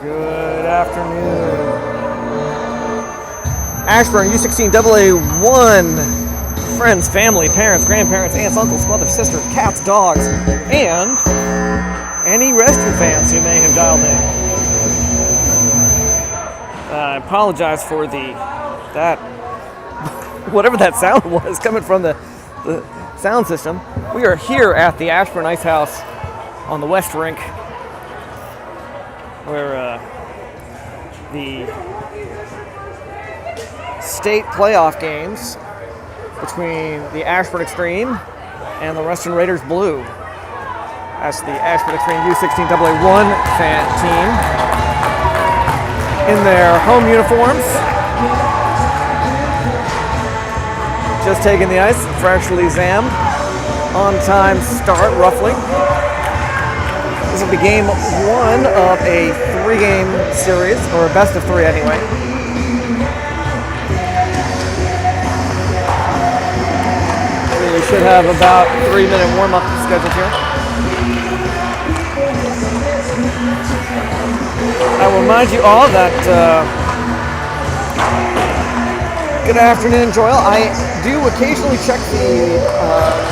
Good afternoon. Ashburn U16AA1. Friends, family, parents, grandparents, aunts, uncles, brothers, sisters, cats, dogs, and any Reston fans who may have dialed in. I apologize for that whatever that sound was coming from the sound system. We are here at the Ashburn Ice House on the West Rink, where the state playoff games between the Ashburn Xtreme and the Reston Raiders Blue. That's the Ashburn Xtreme U16AA1 fan team in their home uniforms. Just taking the ice, freshly zammed. On time start, roughly. This will be game one of a three-game series, or a best of three anyway. We should have about 3-minute warm-up scheduled here. I will remind you all that good afternoon, Joel. I do occasionally check the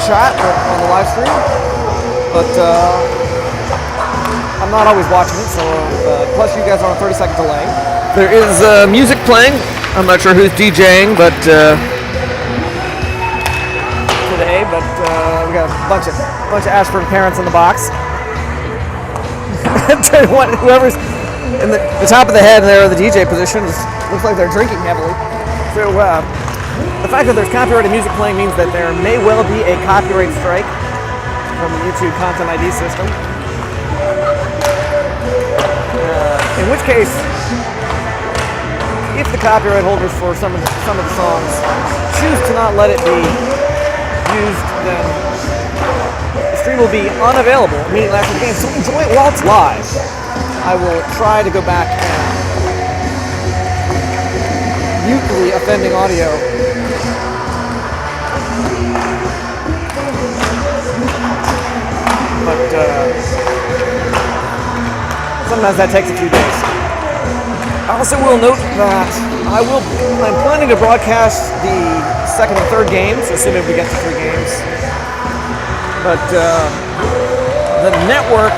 chat on the live stream, but I'm not always watching it, so plus you guys are on a 30-second delay. There is music playing. I'm not sure who's DJing, but today, but we got a bunch of Ashburn parents in the box. Whoever's in the top of the head there, the DJ position, looks like they're drinking heavily. So the fact that there's copyrighted music playing means that there may well be a copyright strike from the YouTube Content ID system. In which case, if the copyright holders for some of the songs choose to not let it be used, then the stream will be unavailable immediately after the game. So enjoy it while it's live. I will try to go back and mute the offending audio. But sometimes that takes a few days. I also will note that I'm planning to broadcast the second and third games, assuming we get to 3 games. But the network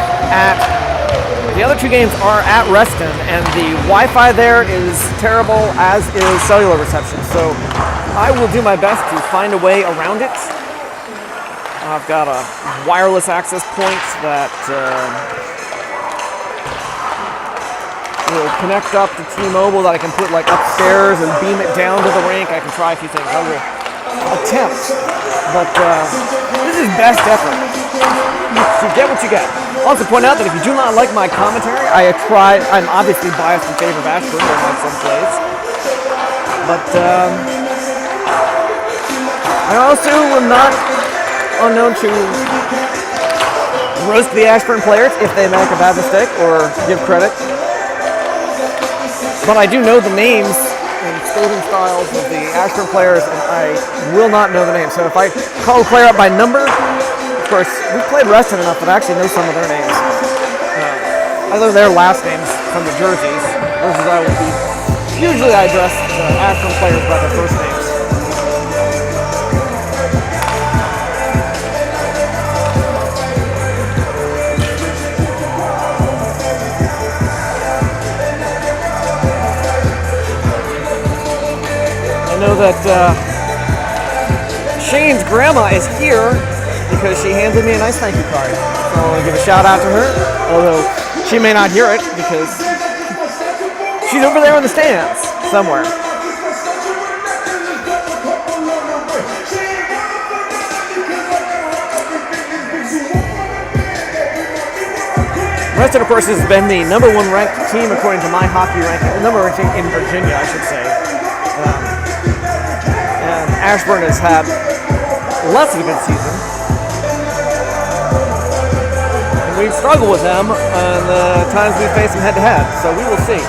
the other 2 games are at Reston, and the Wi-Fi there is terrible, as is cellular reception. So I will do my best to find a way around it. I've got a wireless access point that will connect up to T-Mobile that I can put like upstairs and beam it down to the rink. I can try a few things. I will attempt, but this is best effort. So get what you get. I'll also point out that if you do not like my commentary, I'm obviously biased in favor of Ashburn in some plays. But I also am not unknown to roast the Ashburn players if they make a bad mistake or give credit. But I do know the names and skating styles of the Ashburn players, and I will not know the names. So if I call a player up by number, of course, we've played Reston enough that I actually know some of their names. I know their last names from the jerseys, versus I would be. Usually I address Ashburn players by their first names. I know that Shane's grandma is here because she handed me a nice thank you card. So I want to give a shout out to her, although she may not hear it because she's over there in the stands somewhere. Reston, of course, has been the #1 ranked team according to my hockey ranking, the #1 ranked team in Virginia, I should say. And Ashburn has had less of a good season. We've struggled with them on the times we face them head-to-head, so we will see.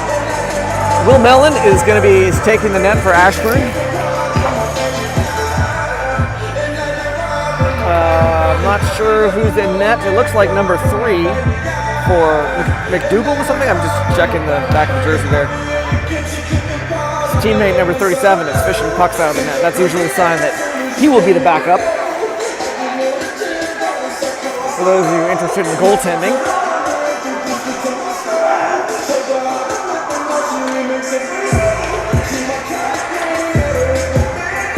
Will Mellon is going to be taking the net for Ashburn. I'm not sure who's in net. It looks like number 3 for McDougal or something. I'm just checking the back of the jersey there. His teammate number 37 is fishing pucks out of the net. That's usually a sign that he will be the backup. For those of you interested in goaltending.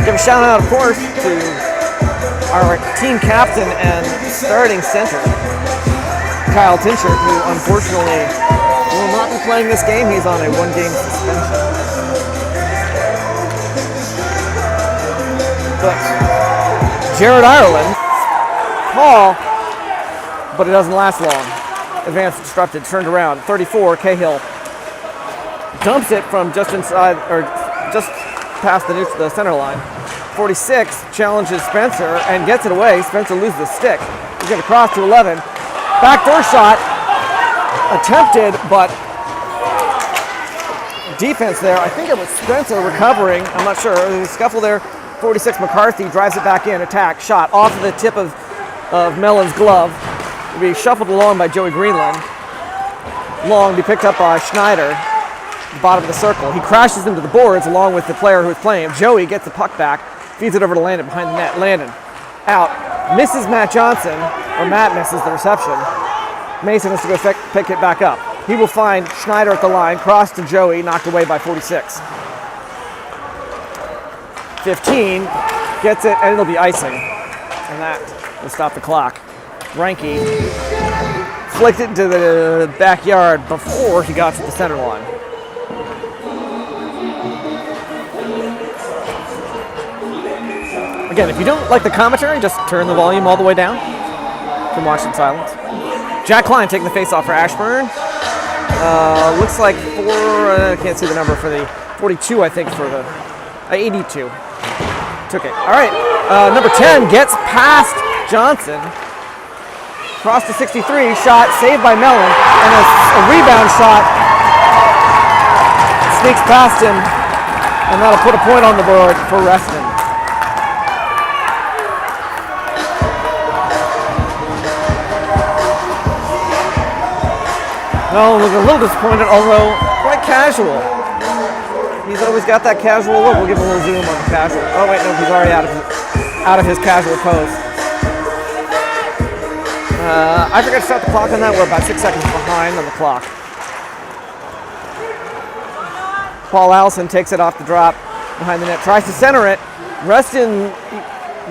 Give a shout out, of course, to our team captain and starting center, Kyle Tincher, who unfortunately will not be playing this game. He's on a one-game suspension. But Jared Ireland, Paul, but it doesn't last long. Advance disrupted, turned around. 34, Cahill dumps it from just inside, or just past the center line. 46 challenges Spencer and gets it away. Spencer loses the stick. He's going to cross to 11. Backdoor shot attempted, but defense there. I think it was Spencer recovering. I'm not sure. There's a scuffle there. 46 McCarthy drives it back in. Attack. Shot off of the tip of Mellon's glove. Will be shuffled along by Joey Greenland. Long be picked up by Schneider. Bottom of the circle. He crashes into the boards along with the player who's playing. Joey gets the puck back. Feeds it over to Landon behind the net. Landon out. Misses Matt Johnson. Or Matt misses the reception. Mason has to go pick it back up. He will find Schneider at the line. Cross to Joey. Knocked away by 46. 15. Gets it, and it'll be icing. And that will stop the clock. Reinke flicked it into the backyard before he got to the center line. Again, if you don't like the commentary, just turn the volume all the way down. You can watch in silence. Jack Klein taking the face-off for Ashburn. Looks like I can't see the number for the 42, I think, for the 82. Took it. All right, number 10 gets past Johnson. Cross to 63, shot saved by Mellon, and a rebound shot sneaks past him, and that'll put a point on the board for Reston. No, look a little disappointed, although quite casual. He's always got that casual look. We'll give him a little zoom on the casual. Oh wait, no, he's already out of his casual pose. I forgot to start the clock on that. We're about 6 seconds behind on the clock. Paul Allison takes it off the drop behind the net. Tries to center it. Reston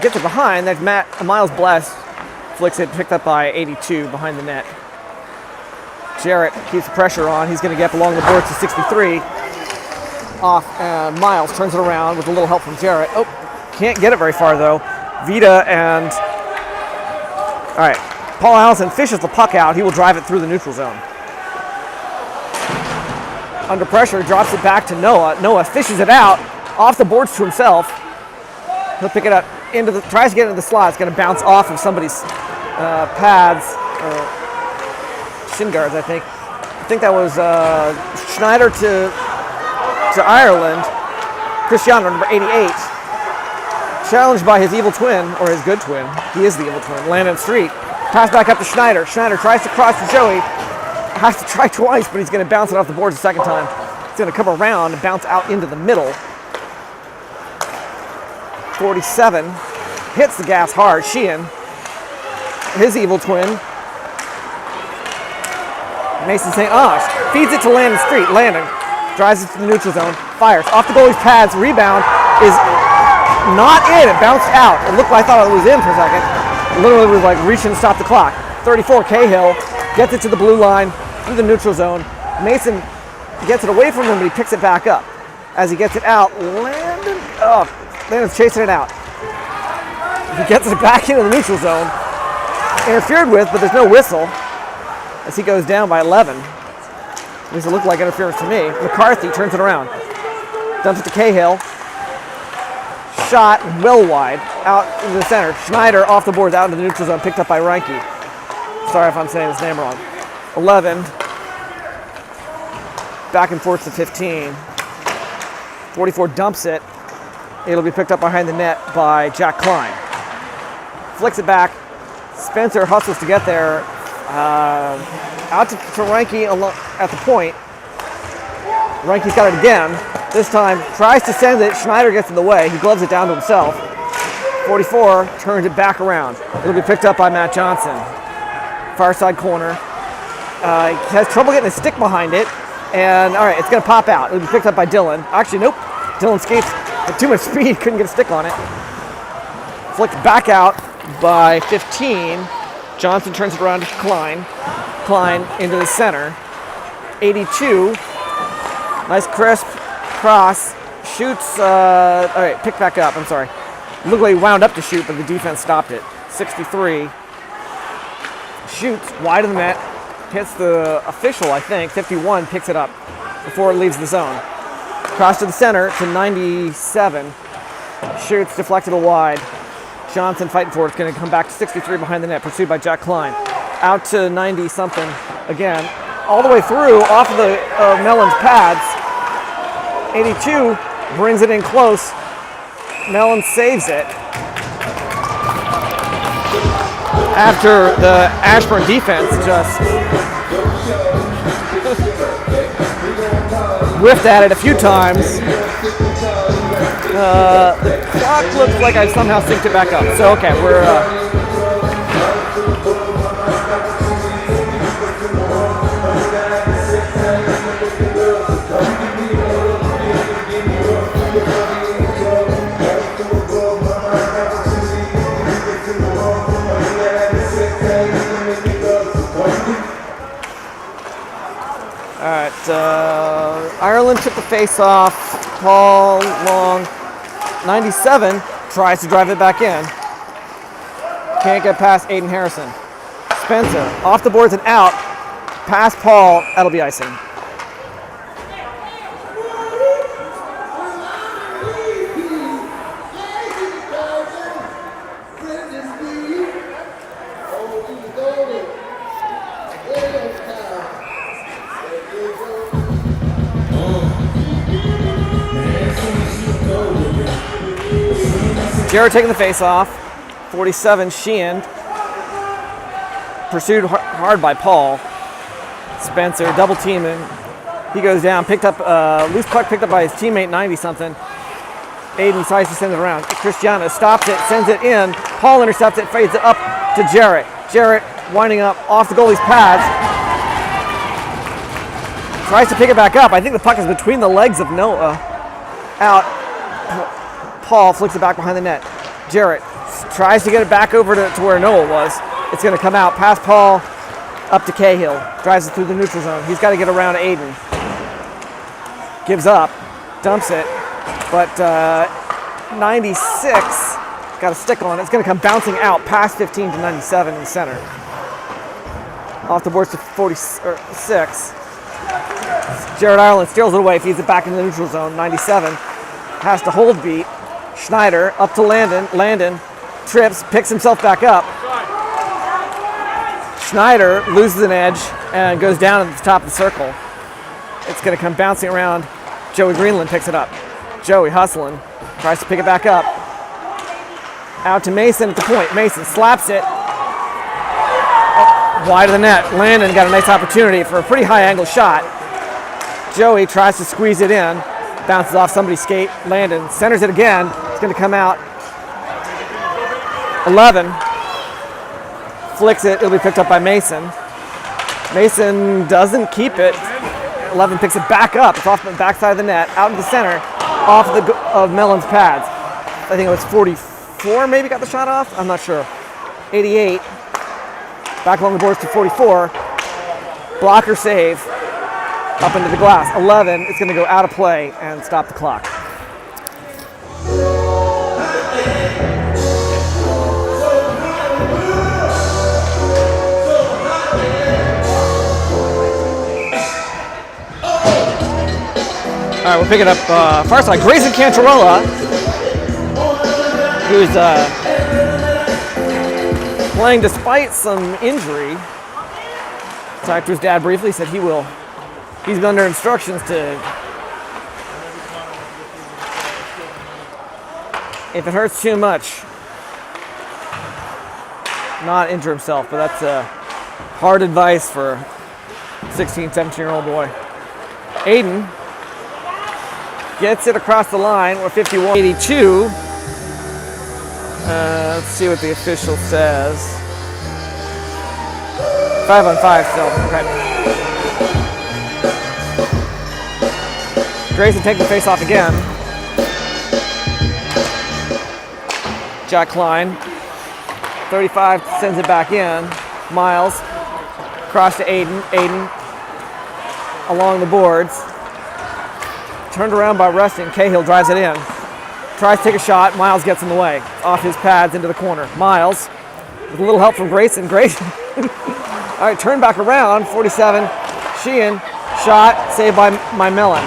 gets it behind. That's Miles Bless flicks it, picked up by 82 behind the net. Jarrett keeps the pressure on. He's going to get up along the boards to 63. Off, Miles turns it around with a little help from Jarrett. Oh, can't get it very far though. Vita and... All right. Paul Allison fishes the puck out. He will drive it through the neutral zone. Under pressure, drops it back to Noah. Noah fishes it out, off the boards to himself. He'll pick it up, tries to get into the slot. It's going to bounce off of somebody's pads, or shin guards, I think. I think that was Schneider to Ireland. Cristiano, number 88. Challenged by his evil twin, or his good twin. He is the evil twin. Landon Street. Pass back up to Schneider. Schneider tries to cross to Joey. Has to try twice, but he's going to bounce it off the boards a second time. He's going to come around and bounce out into the middle. 47. Hits the gas hard. Sheehan. His evil twin. Mason St. Ange feeds it to Landon Street. Landon drives it to the neutral zone. Fires. Off the goalie's pads. Rebound is not in. It bounced out. It looked like I thought it was in for a second. Literally was like reaching to stop the clock. 34, Cahill gets it to the blue line through the neutral zone. Mason gets it away from him, but he picks it back up. As he gets it out, Landon's chasing it out. He gets it back into the neutral zone. Interfered with, but there's no whistle as he goes down by 11. At least it looked like interference to me. McCarthy turns it around. Dumps it to Cahill. Shot well wide out into the center. Schneider off the boards out into the neutral zone, picked up by Reinke. Sorry if I'm saying his name wrong. 11. Back and forth to 15. 44 dumps it. It'll be picked up behind the net by Jack Klein. Flicks it back. Spencer hustles to get there. Out to Reinke at the point. Reinke's got it again. This time tries to send it. Schneider gets in the way. He gloves it down to himself. 44 turns it back around. It'll be picked up by Matt Johnson. Far side corner. He has trouble getting his stick behind it. And all right, it's going to pop out. It'll be picked up by Dylan. Actually, nope. Dylan skates with too much speed. Couldn't get a stick on it. Flicked back out by 15. Johnson turns it around to Klein. Klein into the center. 82. Nice crisp cross. Shoots. All right, pick back up. I'm sorry. Looked like he wound up to shoot, but the defense stopped it. 63. Shoots wide of the net. Hits the official, I think. 51 picks it up before it leaves the zone. Cross to the center to 97. Shoots deflected wide. Johnson fighting for it. It's going to come back to 63 behind the net, pursued by Jack Klein. Out to 90 something again. All the way through, off of the Mellon's pads. 82 brings it in close. Mellon saves it. After the Ashburn defense just whiffed at it a few times. The clock looks like I somehow synced it back up. So, okay, we're... Ireland took the face off. Paul Long, 97, tries to drive it back in. Can't get past Aiden Harrison. Spencer, off the boards and out. Past Paul, that'll be icing. Jarrett taking the face off. 47, Sheehan. Pursued hard by Paul. Spencer double teaming. He goes down. Picked up, loose puck picked up by his teammate, 90-something. Aiden tries to send it around. Christiana stops it, sends it in. Paul intercepts it, fades it up to Jarrett. Jarrett winding up off the goalie's pads. Tries to pick it back up. I think the puck is between the legs of Noah. Out. Paul flicks it back behind the net. Jarrett tries to get it back over to where Noah was. It's going to come out past Paul, up to Cahill. Drives it through the neutral zone. He's got to get around Aiden. Gives up, dumps it, but 96 got a stick on it. It's going to come bouncing out past 15 to 97 in the center. Off the boards to 46. Jared Ireland steals it away, feeds it back into the neutral zone. 97 has to hold beat. Schneider up to Landon. Landon trips, picks himself back up. Schneider loses an edge and goes down at the top of the circle. It's going to come bouncing around. Joey Greenland picks it up. Joey hustling, tries to pick it back up. Out to Mason at the point. Mason slaps it. Wide of the net. Landon got a nice opportunity for a pretty high angle shot. Joey tries to squeeze it in. Bounces off somebody's skate. Landon centers it again. It's going to come out. 11. Flicks it. It'll be picked up by Mason. Mason doesn't keep it. 11 picks it back up. It's off the backside of the net. Out in the center. Off of Mellon's pads. I think it was 44 maybe got the shot off. I'm not sure. 88. Back along the boards to 44. Blocker save. Up into the glass. 11. It's going to go out of play and stop the clock. All right, we'll pick it up far side. Grayson Cantarella, who's playing despite some injury. Talked to his dad briefly, said he's been under instructions to, if it hurts too much, not injure himself, but that's Hard advice for a 16, 17-year-old boy. Aiden gets it across the line. We're 51-82. Let's see what the official says. 5-on-5 still. Okay. Grayson taking the face off again. Jack Klein. 35 sends it back in. Miles. Cross to Aiden. Aiden along the boards. Turned around by Reston. Cahill drives it in. Tries to take a shot. Miles gets in the way. Off his pads into the corner. Miles with a little help from Grayson. Grayson. All right, turn back around. 47. Sheehan. Shot. Saved by my Mellon.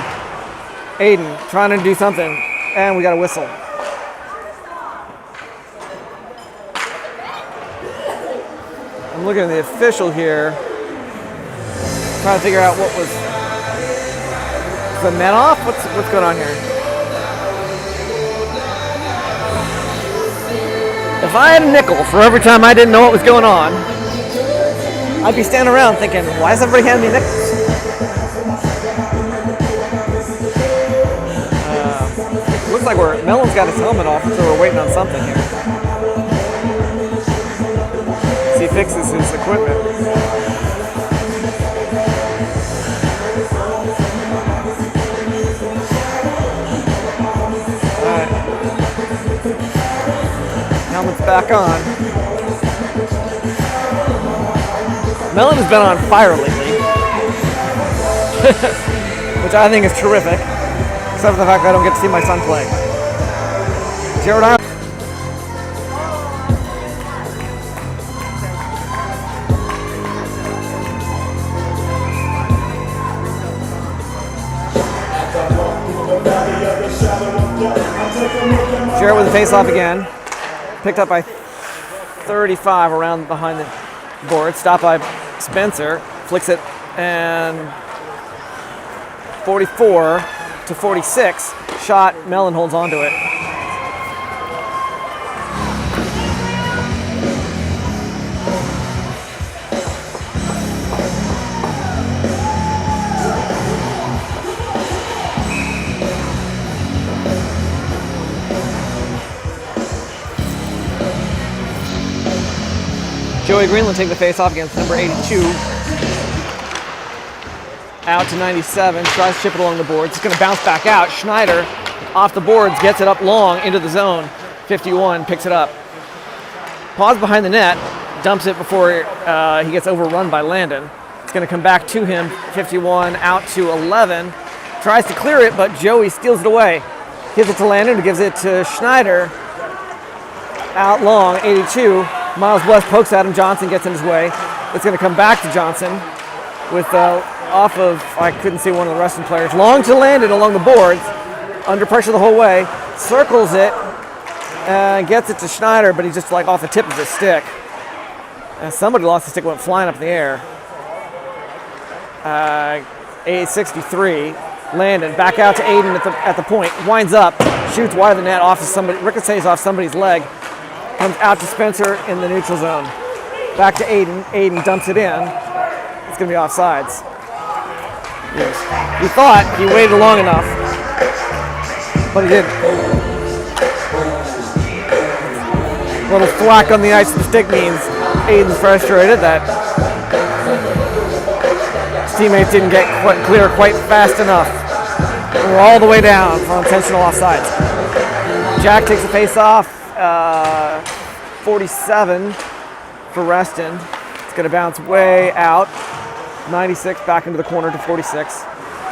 Aiden trying to do something. And we got a whistle. I'm looking at the official here. Trying to figure out what was the net off? What's going on here? If I had a nickel for every time I didn't know what was going on, I'd be standing around thinking, why is everybody handing me nickels? Looks like Mellon's got his helmet off, so we're waiting on something here. As he fixes his equipment. Helmet's back on. Mellon has been on fire lately, which I think is terrific, except for the fact that I don't get to see my son play. Jared Ireland. Jared with the face-off again. Picked up by 35 around behind the board. Stopped by Spencer. Flicks it and 44 to 46. Shot. Mellon holds on to it. Joey Greenland taking the face off against number 82. Out to 97, tries to chip it along the boards. It's going to bounce back out. Schneider off the boards, gets it up long into the zone. 51 picks it up. Pause behind the net, dumps it before he gets overrun by Landon. It's going to come back to him. 51 out to 11. Tries to clear it, but Joey steals it away. Gives it to Landon, who gives it to Schneider. Out long, 82. Miles West pokes at him. Johnson gets in his way. It's going to come back to Johnson with off of, I couldn't see one of the Reston players. Long to Landon along the boards. Under pressure the whole way. Circles it and gets it to Schneider, but he's just like off the tip of his stick. And somebody lost the stick, went flying up in the air. 63. Landon back out to Aiden at the point. Winds up, shoots wide of the net, off of somebody, ricochetts off somebody's leg. Comes out to Spencer in the neutral zone. Back to Aiden. Aiden dumps it in. It's going to be offsides. Yes. He thought he waited long enough, but he didn't. A little thwack on the ice of the stick means Aiden's frustrated that his teammates didn't get clear quite fast enough. We're all the way down for intentional offsides. Jack takes the face off. 47 for Reston. It's going to bounce way out. 96 back into the corner to 46.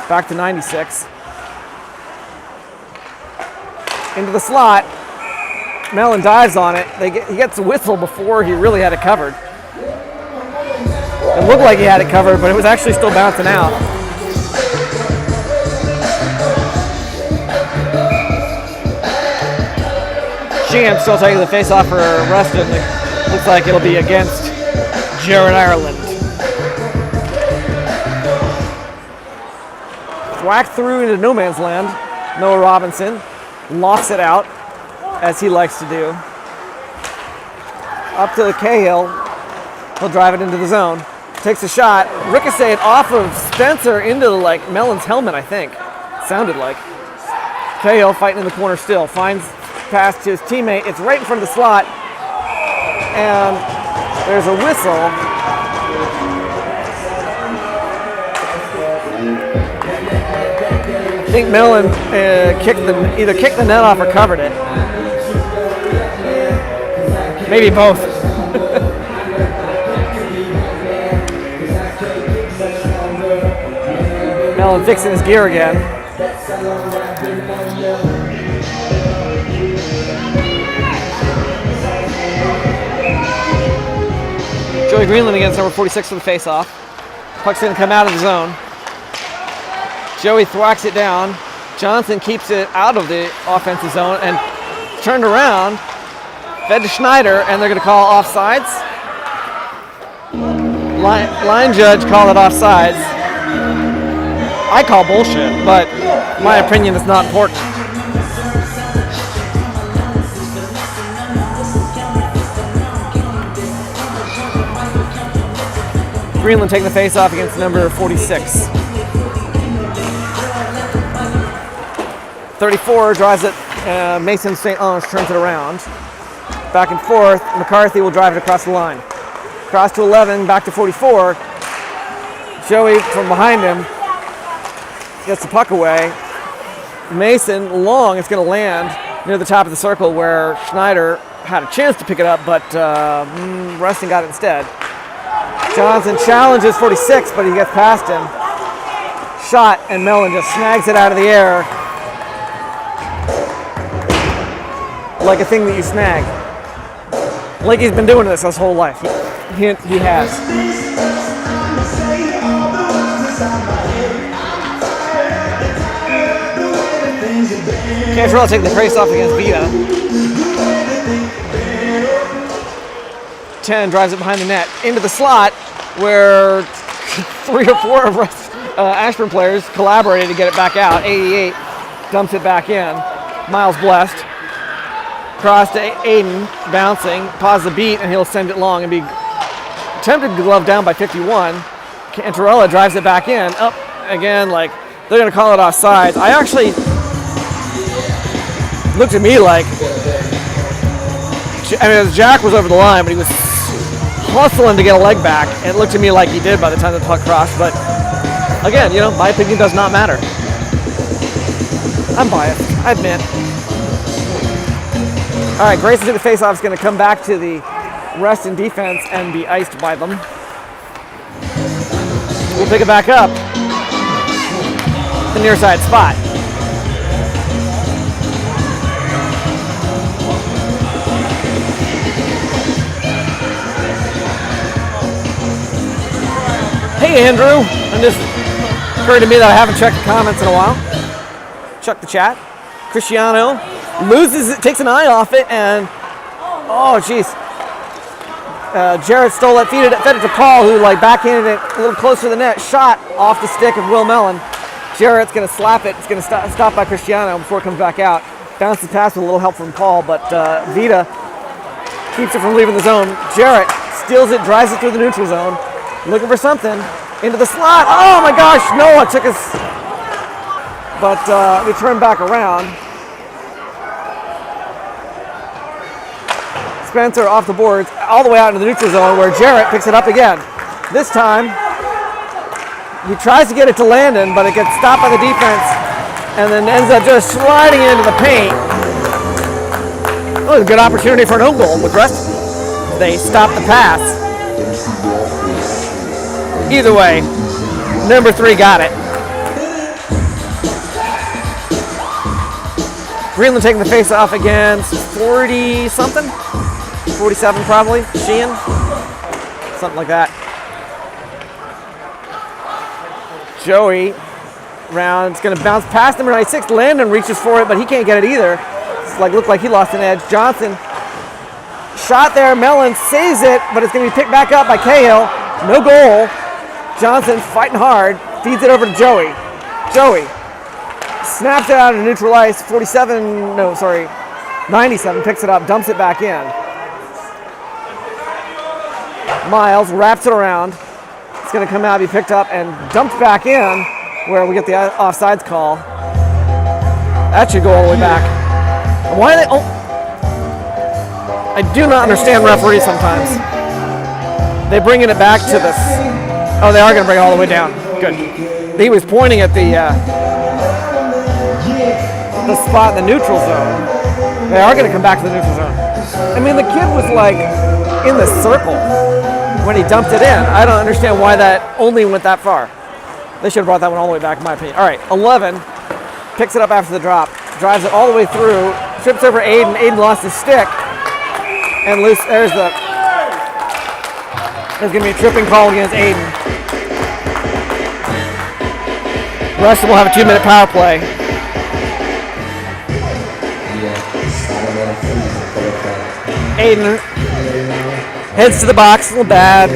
Back to 96. Into the slot. Mellon dives on it. He gets a whistle before he really had it covered. It looked like he had it covered, but it was actually still bouncing out. Sheehan still taking the face-off for Reston. It looks like it'll be against Jared Ireland. Whacked through into no man's land. Noah Robinson lofts it out, as he likes to do. Up to the Cahill. He'll drive it into the zone. takes a shot, ricocheted off of Spencer into like Mellon's helmet, I think. Sounded like. Cahill fighting in the corner still, finds pass to his teammate. It's right in front of the slot, and there's a whistle. I think Mellon either kicked the net off or covered it. Maybe both. Mellon fixing his gear again. Joey Greenland against number 46 for the face-off. Puck's going to come out of the zone. Joey thwacks it down. Johnson keeps it out of the offensive zone and turned around, fed to Schneider, and they're going to call offsides. Line judge called it offsides. I call bullshit, but my opinion is not important. Greenland taking the face-off against number 46. 34 drives it. Mason St. Ange turns it around. Back and forth. McCarthy will drive it across the line. Cross to 11, back to 44. Joey from behind him gets the puck away. Mason long, it's going to land near the top of the circle where Schneider had a chance to pick it up, but Reston got it instead. Johnson challenges 46, but he gets past him. Shot, and Mellon just snags it out of the air like a thing that you snag. Like he's been doing this his whole life. He has. Cantrell taking the face-off against Vita. 10 drives it behind the net into the slot where 3 or 4 of Ashburn players collaborated to get it back out. 88 dumps it back in. Miles Blessed. Cross to Aiden, bouncing, pause the beat, and he'll send it long and be attempted to glove down by 51. Cantarella drives it back in. Up again, like they're going to call it offsides. I actually looked at me like, Jack was over the line, but he was hustling to get a leg back. It looked to me like he did by the time the puck crossed, but again, my opinion does not matter. I'm biased, I admit. All right, Grayson to the face-off is going to come back to the Reston defense and be iced by them. We'll pick it back up. The near side spot. Hey, Andrew. And this occurred to me that I haven't checked the comments in a while. Check the chat. Cristiano loses it, takes an eye off it, and oh, jeez. Jarrett stole it, fed it to Paul, who backhanded it a little closer to the net. Shot off the stick of Will Mellon. Jarrett's going to slap it. It's going to stop by Cristiano before it comes back out. Bounces the pass with a little help from Paul, but Vita keeps it from leaving the zone. Jarrett steals it, drives it through the neutral zone, looking for something. Into the slot. Oh my gosh, Noah took us. But we turn back around. Spencer off the boards, all the way out into the neutral zone where Jarrett picks it up again. This time, he tries to get it to Landon, but it gets stopped by the defense and then ends up just sliding into the paint. Oh, a good opportunity for an own goal with Reston. They stop the pass. Either way, number 3 got it. Greenland taking the face off against 40-something? 47 probably, Sheehan, something like that. Joey round, going to bounce past number 96. Landon reaches for it, but he can't get it either. It's looked like he lost an edge. Johnson, shot there. Mellon saves it, but it's going to be picked back up by Cahill. No goal. Johnson fighting hard, feeds it over to Joey. Joey snaps it out of neutral ice. 97 picks it up, dumps it back in. Miles wraps it around. It's going to come out, be picked up, and dumped back in, where we get the offsides call. That should go all the way back. Why are they? Oh, I do not understand referees sometimes. They bringing it back to this. Oh, they are going to bring it all the way down. Good. He was pointing at the spot in the neutral zone. They are going to come back to the neutral zone. I mean, the kid was like in the circle when he dumped it in. I don't understand why that only went that far. They should have brought that one all the way back, in my opinion. All right, 11 picks it up after the drop, drives it all the way through, trips over Aiden. Aiden lost his stick, and loose. There's going to be a tripping call against Aiden. Reston will have a 2-minute power play. Aiden heads to the box, a little bad.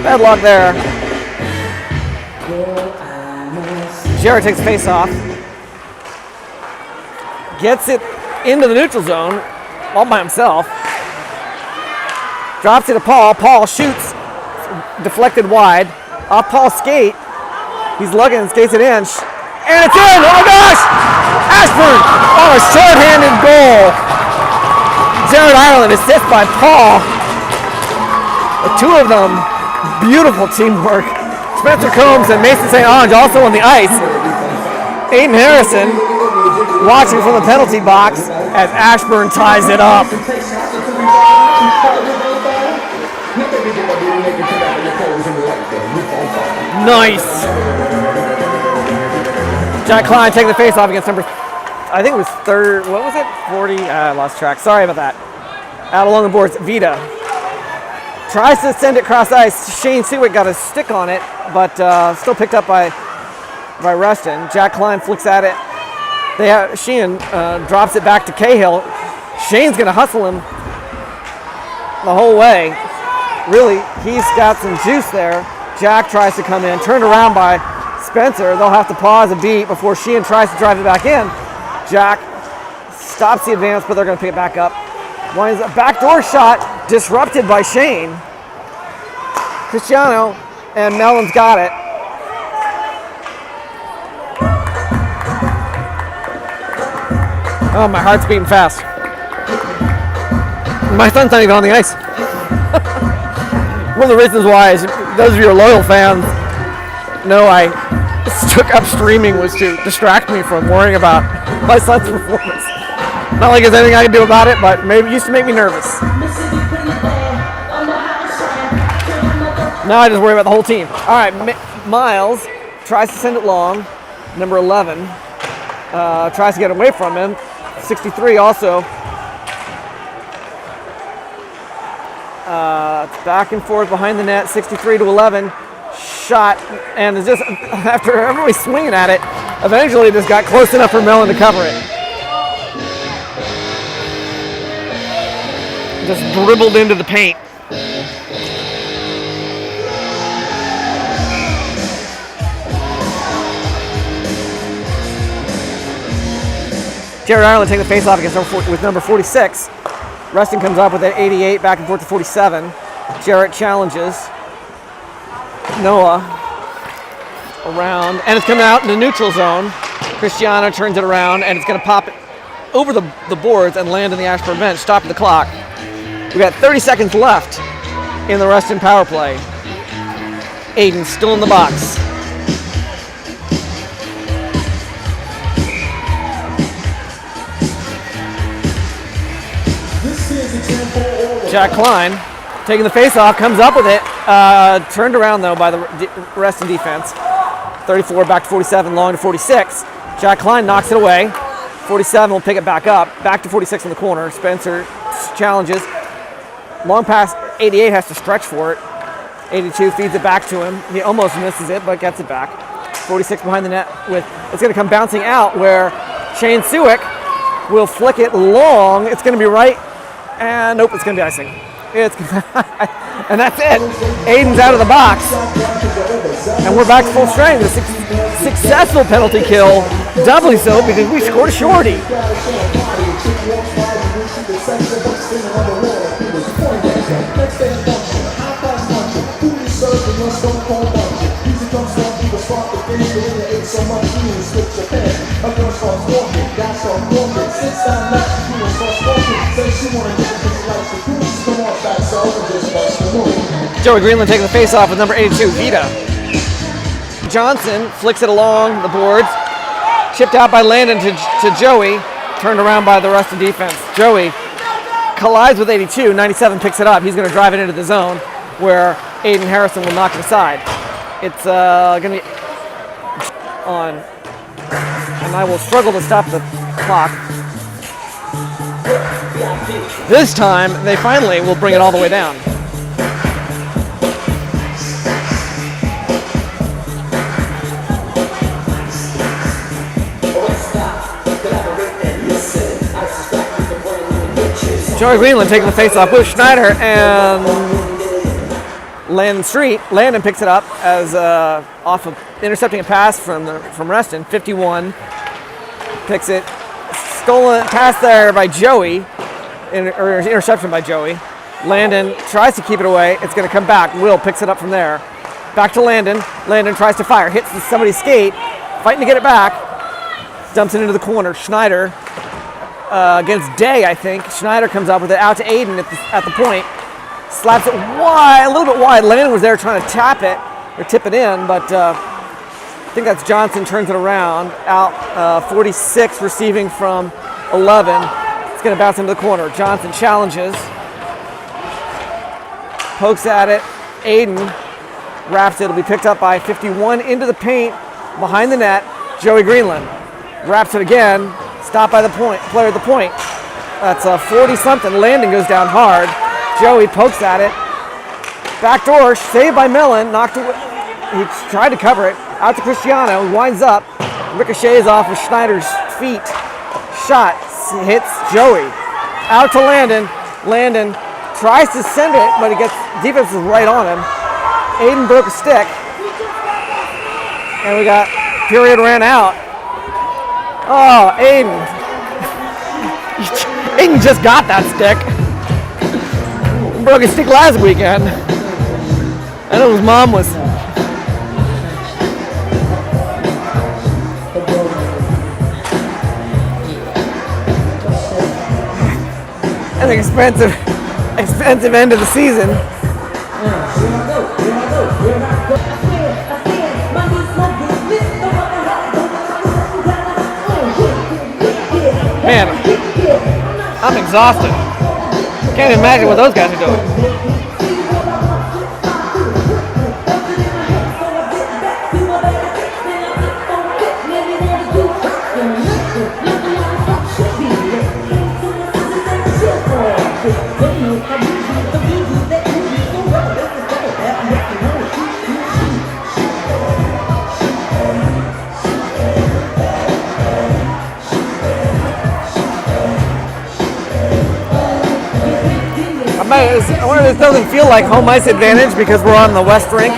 Bad luck there. Jared takes face off. Gets it into the neutral zone all by himself. Drops it to Paul. Paul shoots. Deflected wide. Off Paul's skate. He's lugging and skates it in. And it's in! Oh my gosh! Ashburn! Oh, a short-handed goal. Jared Ireland assist by Paul. The two of them, beautiful teamwork. Spencer Combs and Mason St. Ange also on the ice. Aiden Harrison watching from the penalty box as Ashburn ties it up. Nice. Jack Klein taking the face off against number, I think it was third, what was it? 40, I lost track. Sorry about that. Out along the boards, Vita. Tries to send it cross ice. Shane Sewick got a stick on it, but still picked up by Reston. Jack Klein flicks at it. Sheehan drops it back to Cahill. Shane's going to hustle him the whole way. Really, he's got some juice there. Jack tries to come in, turned around by Spencer. They'll have to pause a beat before Sheehan tries to drive it back in. Jack stops the advance, but they're going to pick it back up. Winds a backdoor shot disrupted by Shane. Cristiano and Mellon's got it. Oh, my heart's beating fast. My son's not even on the ice. One of the reasons why is those of you who are loyal fans know I took up streaming was to distract me from worrying about my son's performance. Not like there's anything I can do about it, but maybe it used to make me nervous. Now I just worry about the whole team. All right, Miles tries to send it long. Number 11 tries to get away from him. 63 also. It's back and forth behind the net. 63 to 11. Shot, and it's just after everybody swinging at it, eventually just got close enough for Mellon to cover it. Just dribbled into the paint. Jared Ireland taking the face off against number 46. Reston comes up with an 88, back and forth to 47. Jarrett challenges. Noah around, and it's coming out in the neutral zone. Cristiano turns it around, and it's going to pop it over the boards and land in the Ashburn bench, stopping the clock. We got 30 seconds left in the Reston power play. Aiden still in the box. Jack Klein taking the face off, comes up with it. Turned around though by the Reston defense. 34 back to 47, long to 46. Jack Klein knocks it away. 47 will pick it back up. Back to 46 in the corner. Spencer challenges. Long pass, 88 has to stretch for it. 82 feeds it back to him. He almost misses it, but gets it back. 46 behind the net with, it's gonna come bouncing out where Shane Sewick will flick it long. It's gonna be right, and nope, it's gonna be icing. And that's it. Aiden's out of the box. And we're back to full strength. A successful penalty kill. Doubly so because we scored a shorty. Joey Greenland taking the face-off with number 82, Vita. Johnson flicks it along the boards. Chipped out by Landon to Joey. Turned around by the Reston defense. Joey collides with 82. 97 picks it up. He's going to drive it into the zone where Aiden Harrison will knock it aside. It's going to be on. And I will struggle to stop the clock. This time, they finally will bring it all the way down. Joey Greenland taking the face-off with Schneider and Landon Street. Landon picks it up as off of intercepting a pass from Reston. 51 picks it. Stolen pass there by Joey, or interception by Joey. Landon tries to keep it away. It's going to come back. Will picks it up from there. Back to Landon. Landon tries to fire. Hits somebody's skate. Fighting to get it back. Dumps it into the corner. Schneider against Day, I think. Schneider comes up with it out to Aiden at the point. Slaps it wide, a little bit wide. Landon was there trying to tap it or tip it in, but I think that's Johnson. Turns it around. Out 46 receiving from 11. It's going to bounce into the corner. Johnson challenges. Pokes at it. Aiden wraps it. It'll be picked up by 51 into the paint behind the net. Joey Greenland wraps it again. Stopped by the player at the point. That's a 40-something. Landon goes down hard. Joey pokes at it. Backdoor, saved by Mellon. Knocked away. He tried to cover it. Out to Cristiano. He winds up. Ricochets off of Schneider's feet. Shot hits Joey. Out to Landon. Landon tries to send it, but defense is right on him. Aiden broke a stick. And we got period ran out. Oh, Aiden. Aiden just got that stick. Broke his stick last weekend. I know his mom was. An expensive end of the season. Man, I'm exhausted. Can't imagine what those guys are doing. I wonder if this doesn't feel like home ice advantage because we're on the west rink.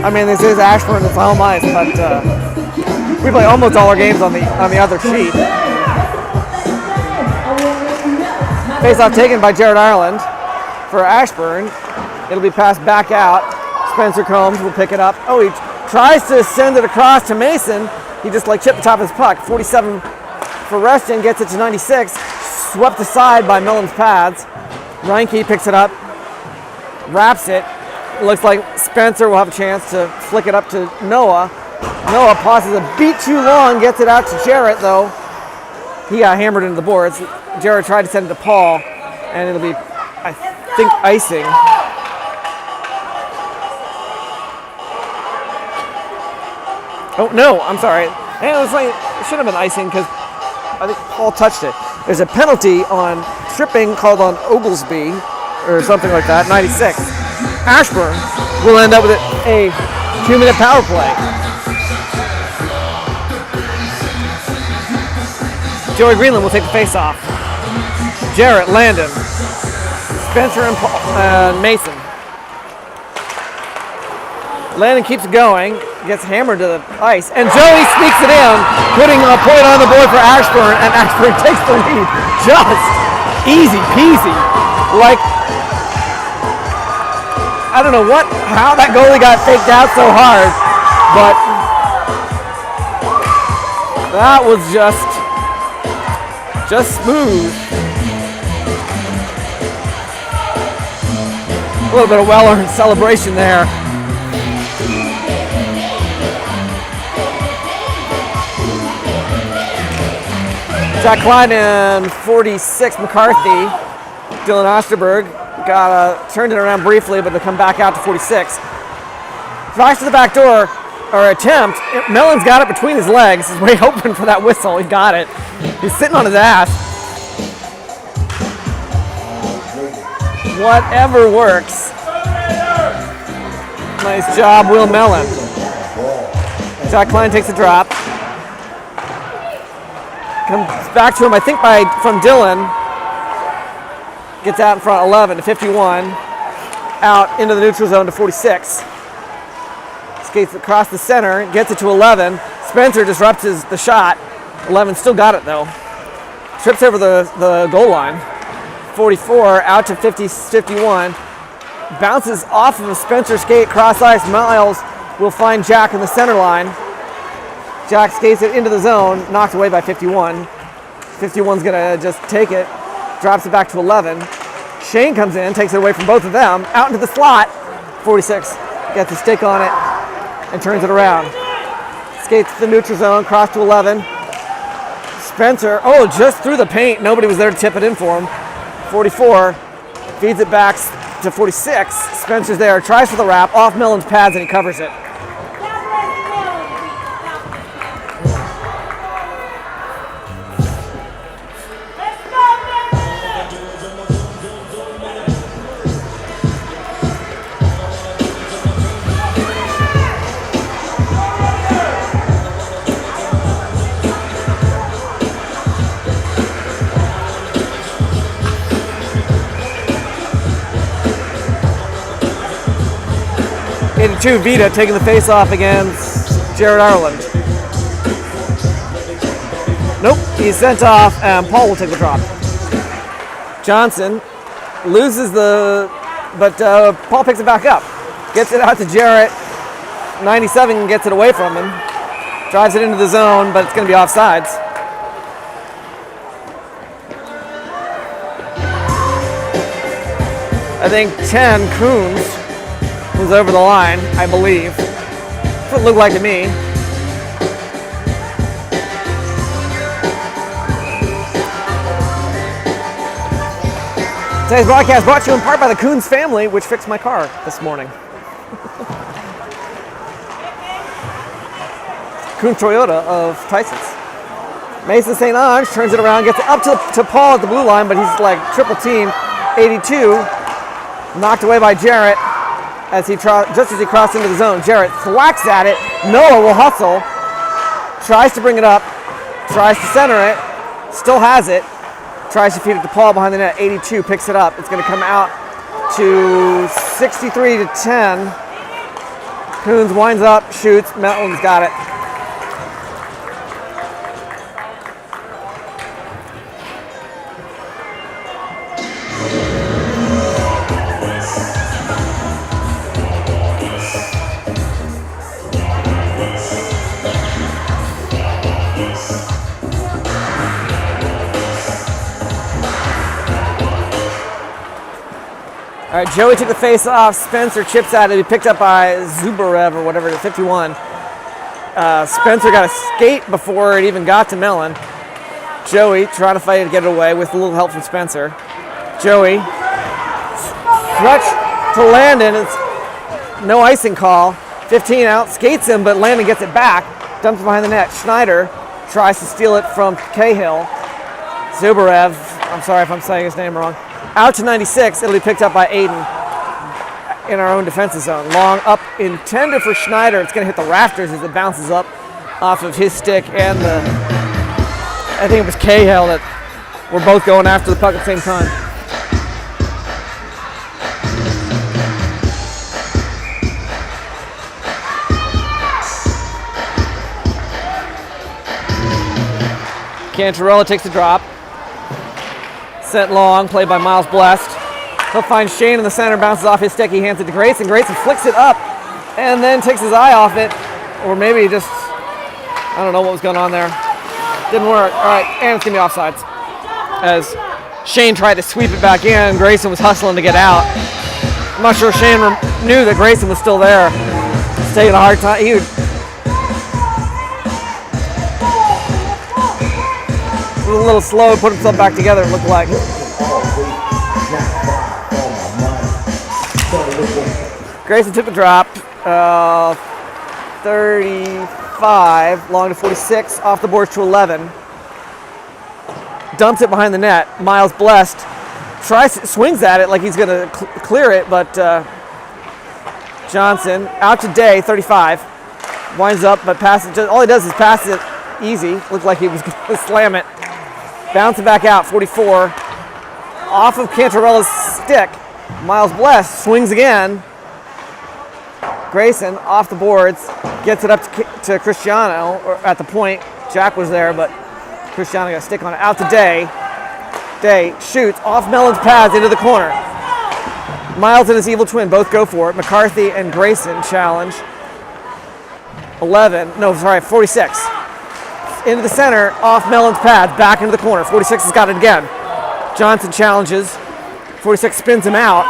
I mean, this is Ashburn, it's home ice, but we play almost all our games on the other sheet. Face-off taken by Jared Ireland for Ashburn. It'll be passed back out. Spencer Combs will pick it up. Oh, he tries to send it across to Mason. He just chipped the top of his puck. 47 for Reston, gets it to 96. Swept aside by Mellon's pads. Reinke picks it up, wraps it. Looks like Spencer will have a chance to flick it up to Noah. Noah passes a beat too long, gets it out to Jarrett though. He got hammered into the boards. Jarrett tried to send it to Paul, and it'll be, I think, icing. Oh no, I'm sorry. It should have been icing because I think Paul touched it. There's a penalty on tripping called on Oglesby or something like that, 96. Ashburn will end up with a 2-minute power play. Joey Greenland will take the face off. Jarrett, Landon, Spencer and Mason. Landon keeps going, gets hammered to the ice, and Joey sneaks it in, putting a point on the board for Ashburn, and Ashburn takes the lead. Just easy peasy. I don't know how that goalie got faked out so hard, but that was just smooth. A little bit of well-earned celebration there. Jack Klein and 46 McCarthy. Dylan Osterberg turned it around briefly, but they come back out to 46. Drives to the back door, or attempt. Mellon's got it between his legs. He's way open for that whistle. He got it. He's sitting on his ass. Whatever works. Nice job, Will Mellon. Jack Klein takes a drop. Comes back to him, I think, from Dylan. Gets out in front, 11 to 51. Out into the neutral zone to 46. Skates across the center, gets it to 11. Spencer disrupts the shot. 11 still got it, though. Trips over the goal line. 44 out to 51. Bounces off of a Spencer skate, cross ice. Miles will find Jack in the center line. Jack skates it into the zone, knocked away by 51. 51's gonna just take it, drops it back to 11. Shane comes in, takes it away from both of them, out into the slot. 46 gets a stick on it and turns it around. Skates to the neutral zone, cross to 11. Spencer, just through the paint. Nobody was there to tip it in for him. 44 feeds it back to 46. Spencer's there, tries for the wrap, off Mellon's pads, and he covers it. Vita taking the face off against Jared Ireland. Nope, he's sent off, and Paul will take the drop. Johnson loses but Paul picks it back up. Gets it out to Jarrett. 97 gets it away from him. Drives it into the zone, but it's going to be offsides. I think 10, Coons, was over the line, I believe. That's what it looked like to me. Today's broadcast brought to you in part by the Coons family, which fixed my car this morning. Coons Toyota of Tysons. Mason St. Ange turns it around, gets it up to Paul at the blue line, but he's like triple team. 82, knocked away by Jarrett. Just as he crossed into the zone. Jarrett thwacks at it. Noah will hustle. Tries to bring it up. Tries to center it. Still has it. Tries to feed it to Paul behind the net. 82 picks it up. It's going to come out to 63 to 10. Coons winds up, shoots. Mellon's got it. All right, Joey took the face off. Spencer chips at it. He picked up by Zubarev or whatever, 51. Spencer got a skate before it even got to Mellon. Joey trying to fight to get it away with a little help from Spencer. Joey stretch to Landon. It's no icing call. 15 out, skates him, but Landon gets it back. Dumps it behind the net. Schneider tries to steal it from Cahill. Zubarev, I'm sorry if I'm saying his name wrong. Out to 96, it'll be picked up by Aiden in our own defensive zone. Long up intended for Schneider. It's going to hit the rafters as it bounces up off of his stick and I think it was Cahill that were both going after the puck at the same time. Cantarella takes the drop. Sent long, played by Miles Blessed. He'll find Shane in the center, bounces off his stick, he hands it to Grayson. Grayson flicks it up and then takes his eye off it. Or maybe just, I don't know what was going on there. Didn't work. All right, and it's going to be offsides. As Shane tried to sweep it back in, Grayson was hustling to get out. I'm not sure Shane knew that Grayson was still there. He's taking a hard time. He was a little slow, put himself back together, it looked like. Grayson took the drop. 35, long to 46, off the boards to 11. Dumps it behind the net. Miles Blessed swings at it like he's going to clear it, but Johnson out to Day, 35. Winds up, but passes. All he does is pass it easy. Looked like he was going to slam it. Bounce it back out, 44. Off of Cantarella's stick. Miles Blessed swings again. Grayson off the boards, gets it up to Cristiano, or at the point. Jack was there, but Cristiano got a stick on it. Out to Day. Day shoots off Mellon's pads into the corner. Miles and his evil twin both go for it. McCarthy and Grayson challenge. 46. Into the center, off Mellon's pads, back into the corner. 46 has got it again. Johnson challenges. 46 spins him out.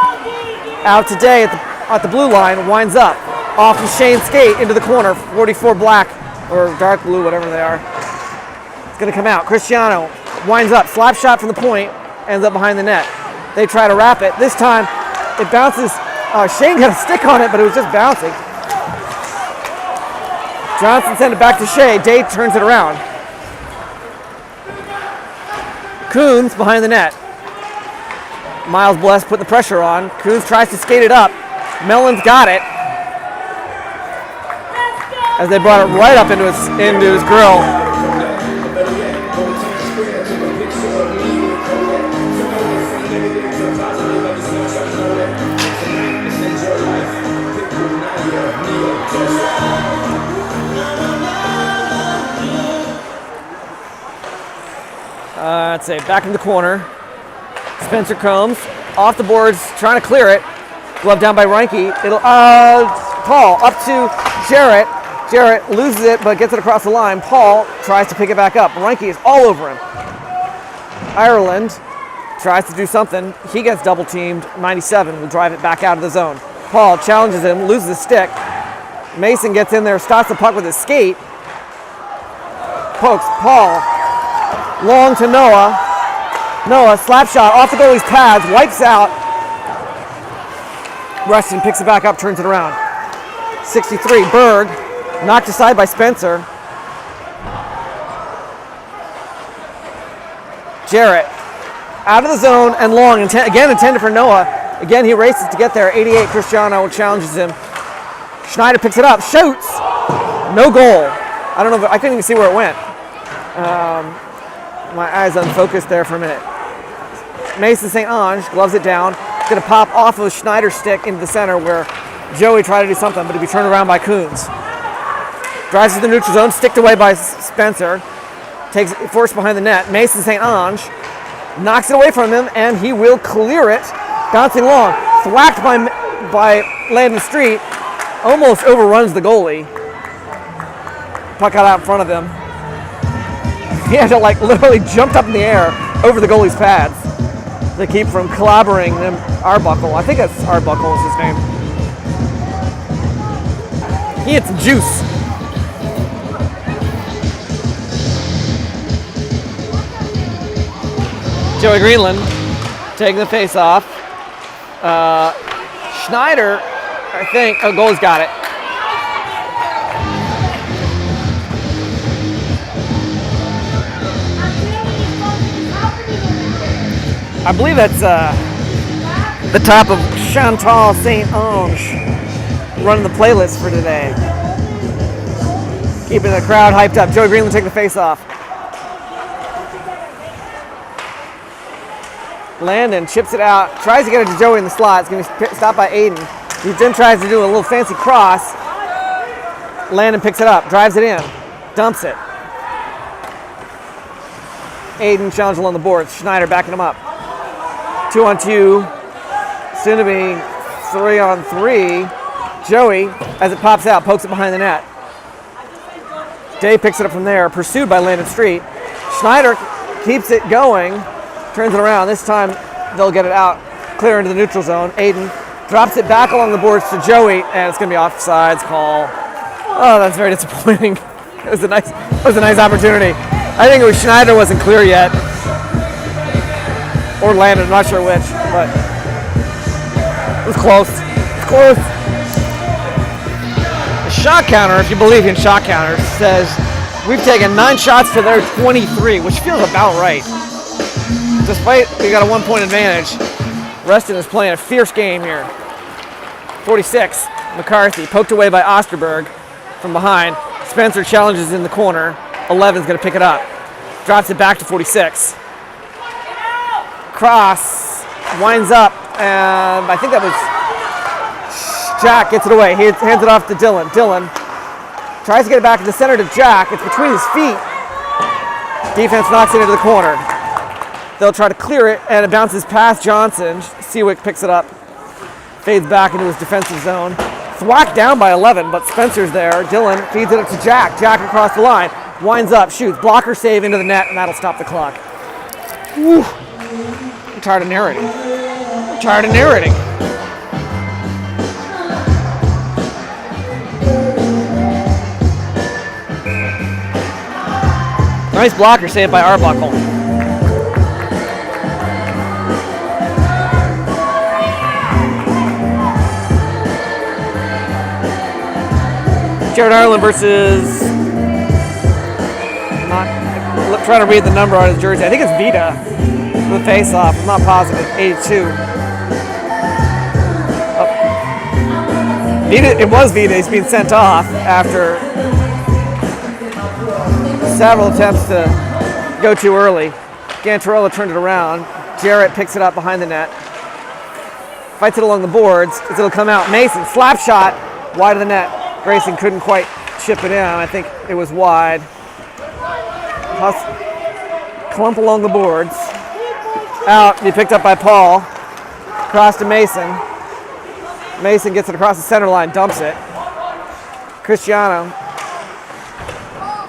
Out to Day at the blue line, winds up. Off of Shane's skate into the corner. 44 black, or dark blue, whatever they are. It's going to come out. Cristiano winds up. Slap shot from the point, ends up behind the net. They try to wrap it. This time, it bounces. Shane got a stick on it, but it was just bouncing. Johnson sent it back to Shea. Day turns it around. Coons behind the net. Miles Bless putting the pressure on. Coons tries to skate it up. Mellon's got it. As they brought it right up into his grill. Let's say back in the corner. Spencer Combs off the boards, trying to clear it. Glove down by Reinke. It'll Paul up to Jarrett. Jarrett loses it, but gets it across the line. Paul tries to pick it back up. Reinke is all over him. Ireland tries to do something. He gets double teamed. 97 will drive it back out of the zone. Paul challenges him, loses his stick. Mason gets in there, stops the puck with his skate. Pokes Paul. Long to Noah. Noah, slap shot off the goalie's pads, wipes out. Reston picks it back up, turns it around. 63, Berg, knocked aside by Spencer. Jarrett, out of the zone and long, again intended for Noah. Again, he races to get there. 88, Cristiano challenges him. Schneider picks it up, shoots. No goal. I don't know, I couldn't even see where it went. My eyes unfocused there for a minute. Mason St. Ange gloves it down. It's going to pop off of Schneider's stick into the center where Joey tried to do something, but he'll be turned around by Coons. Drives to the neutral zone, sticked away by Spencer. Takes it forced behind the net. Mason St. Ange knocks it away from him, and he will clear it. Bouncing long. Thwacked by Landon Street. Almost overruns the goalie. Puck got out in front of him. He had to literally jumped up in the air over the goalie's pads to keep from clobbering them. Arbuckle, I think that's Arbuckle is his name. He hit some juice. Joey Greenland taking the face off. Schneider, I think, goalie's got it. I believe that's the top of Chantal St. Ange running the playlist for today. Keeping the crowd hyped up. Joey Greenland taking the face off. Landon chips it out, tries to get it to Joey in the slot. It's going to be stopped by Aiden. He then tries to do a little fancy cross. Landon picks it up, drives it in, dumps it. Aiden challenged along the boards. Schneider backing him up. 2-on-2. Soon to be 3-on-3. Joey, as it pops out, pokes it behind the net. Dave picks it up from there, pursued by Landon Street. Schneider keeps it going, turns it around. This time they'll get it out, clear into the neutral zone. Aiden drops it back along the boards to Joey, and it's going to be offsides call. Oh, that's very disappointing. It was a nice opportunity. I think it was Schneider wasn't clear yet, or Landon, I'm not sure which, but it was close. It's close. The shot counter, if you believe in shot counters, says we've taken 9 shots to their 23, which feels about right. Despite we got a 1-point advantage, Reston is playing a fierce game here. 46, McCarthy, poked away by Osterberg from behind. Spencer challenges in the corner. 11's going to pick it up. Drops it back to 46. Cross winds up, and I think that was Jack gets it away. He hands it off to Dylan. Dylan tries to get it back to the center to Jack. It's between his feet. Defense knocks it into the corner. They'll try to clear it, and it bounces past Johnson. Seawick picks it up. Fades back into his defensive zone. Thwacked down by 11, but Spencer's there. Dylan feeds it up to Jack. Jack across the line. Winds up, shoots. Blocker save into the net, and that'll stop the clock. Whew. I'm tired of narrating. Nice blocker save by Arbuckle. Jared Ireland versus, I'm trying to read the number on his jersey. I think it's Vita for the face-off. I'm not positive. 82. Oh. Vita, it was Vita. He's being sent off after several attempts to go too early. Gantarella turned it around. Jarrett picks it up behind the net. Fights it along the boards. It'll come out. Mason, slap shot, wide of the net. Grayson couldn't quite chip it in. I think it was wide. Clump along the boards. Out, be picked up by Paul. Across to Mason. Mason gets it across the center line, dumps it. Cristiano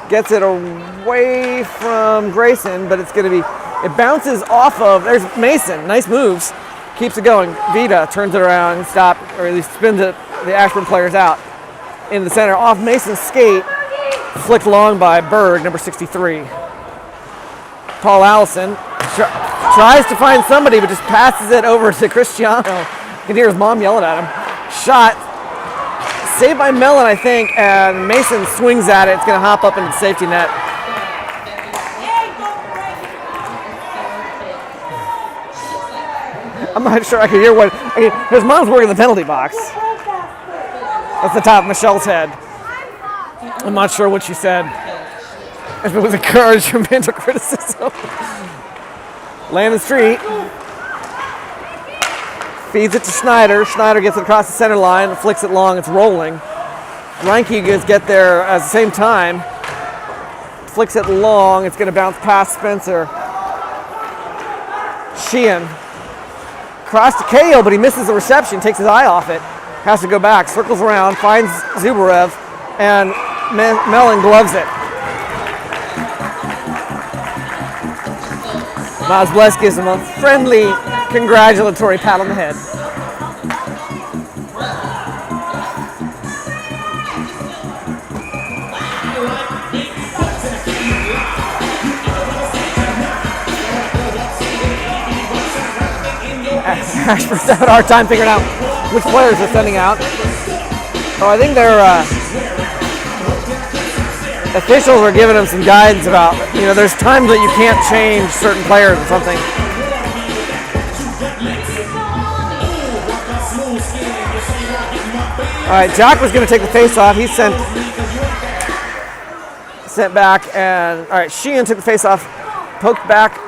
gets it away from Grayson, but it's going to be, it bounces off of, there's Mason, nice moves. Keeps it going. Vita turns it around, stop, or at least spins the Ashburn players out. In the center, off Mason's skate, flicked long by Berg, number 63. Paul Allison tries to find somebody, but just passes it over to Cristiano. You can hear his mom yelling at him. Shot, saved by Mellon, I think, and Mason swings at it. It's going to hop up into the safety net. I'm not sure I can hear what, his mom's working the penalty box. That's the top of Michelle's head. I'm not sure what she said. If it was encouragement or criticism. Landon Street feeds it to Schneider. Schneider gets it across the center line, flicks it long, it's rolling. Reinke gets there at the same time. Flicks it long, it's going to bounce past Spencer. Sheehan. Cross to Cahill, but he misses the reception, takes his eye off it. Has to go back, circles around, finds Zubarev, and Mellon gloves it. Miles Bless gives him a friendly, congratulatory pat on the head. Ashburn's having a hard time figuring out which players they're sending out. Oh, I think their officials are giving them some guidance about, there's times that you can't change certain players or something. All right, Jack was going to take the face-off. He's sent back, and all right, Sheehan took the face-off, poked back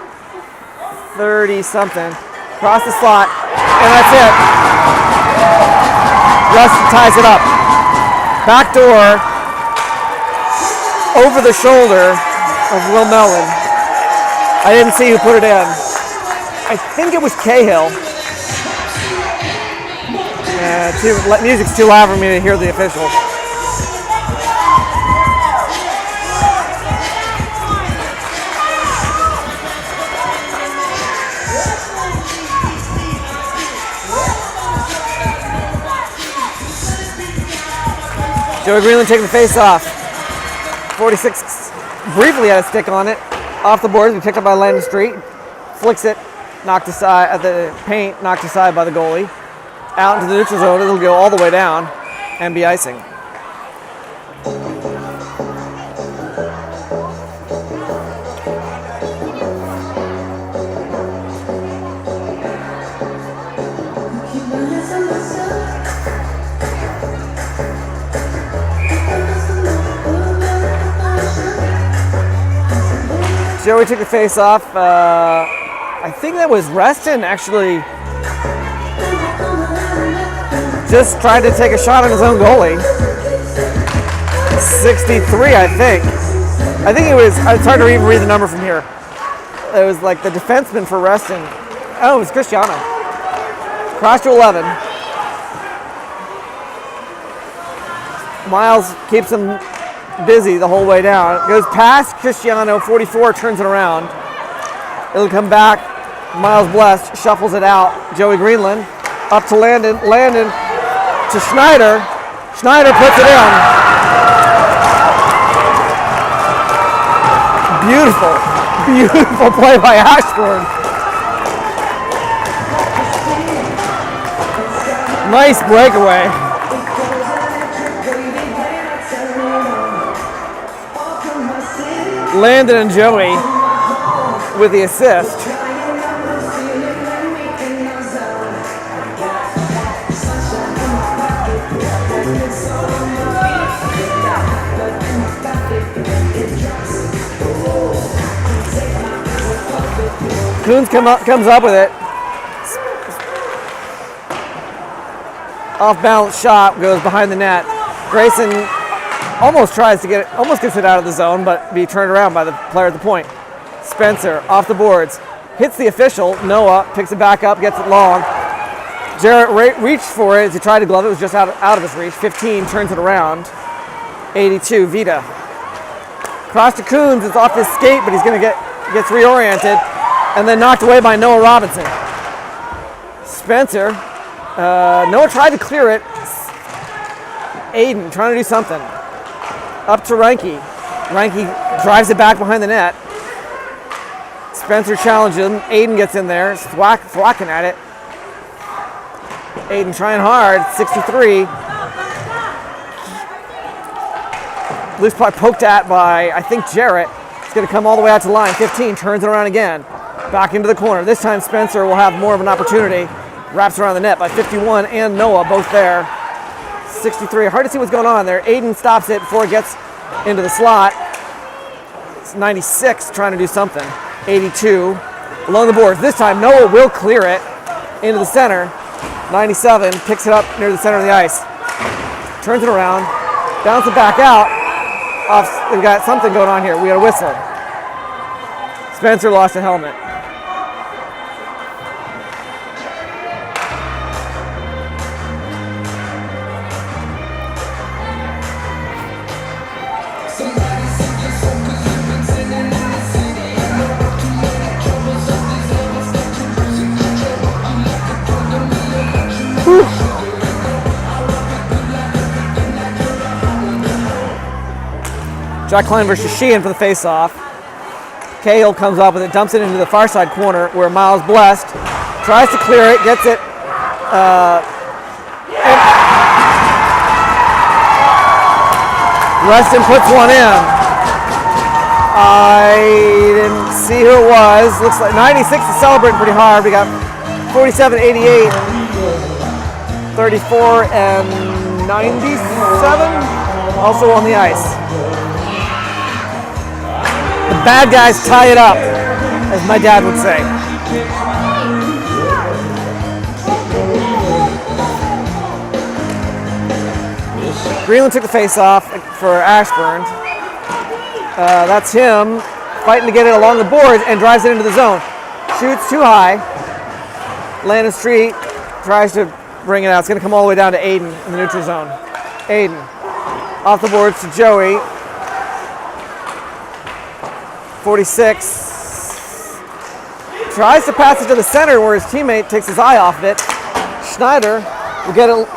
30-something, across the slot, and that's it. Reston ties it up. Back door, over the shoulder of Will Mellon. I didn't see who put it in. I think it was Cahill. Music's too loud for me to hear the official. Joey Greenland taking the face off. 46 briefly had a stick on it. Off the boards, be picked up by Landon Street. Flicks it, knocked aside at the paint, knocked aside by the goalie. Out into the neutral zone, it'll go all the way down and be icing. Joey took the face off. I think that was Reston actually just tried to take a shot on his own goalie. 63, I think. I think it was, it's hard to even read the number from here. It was like the defenseman for Reston. Oh, it was Cristiano. Crossed to 11. Miles keeps him busy the whole way down. Goes past Cristiano, 44, turns it around. It'll come back. Miles Blessed shuffles it out. Joey Greenland up to Landon. Landon to Schneider. Schneider puts it in. Beautiful, beautiful play by Ashburn. Nice breakaway. Landon and Joey with the assist. Coons comes up with it. Off balance shot goes behind the net. Grayson almost tries to get it, almost gets it out of the zone, but be turned around by the player at the point. Spencer off the boards, hits the official. Noah picks it back up, gets it long. Jarrett reached for it as he tried to glove it. It was just out of his reach. 15 turns it around. 82 Vita. Cross to Coons. It's off his skate, but he's gonna gets reoriented and then knocked away by Noah Robinson. Spencer. Noah tried to clear it. Aiden trying to do something. Up to Reinke. Reinke drives it back behind the net. Spencer challenges him. Aiden gets in there, thwacking at it. Aiden trying hard, 63. Loose puck poked at by, I think, Jarrett. It's going to come all the way out to the line. 15, turns it around again. Back into the corner. This time Spencer will have more of an opportunity. Wraps around the net by 51 and Noah, both there. 63, hard to see what's going on there. Aiden stops it before it gets into the slot. It's 96 trying to do something. 82 along the boards. This time Noah will clear it into the center. 97 picks it up near the center of the ice. Turns it around, bounces it back out. We've got something going on here. We got a whistle. Spencer lost a helmet. Jack Klein versus Sheehan for the face-off. Cahill comes up with it, dumps it into the far side corner where Miles Blessed tries to clear it, gets it. Reston puts one in. I didn't see who it was. Looks like 96 is celebrating pretty hard. We got 47, 88, 34, and 97 also on the ice. The bad guys tie it up, as my dad would say. Greenland took the face off for Ashburn. That's him fighting to get it along the boards and drives it into the zone. Shoots too high. Landon Street tries to bring it out. It's going to come all the way down to Aiden in the neutral zone. Aiden off the boards to Joey. 46. Tries to pass it to the center where his teammate takes his eye off of it. Schneider will get it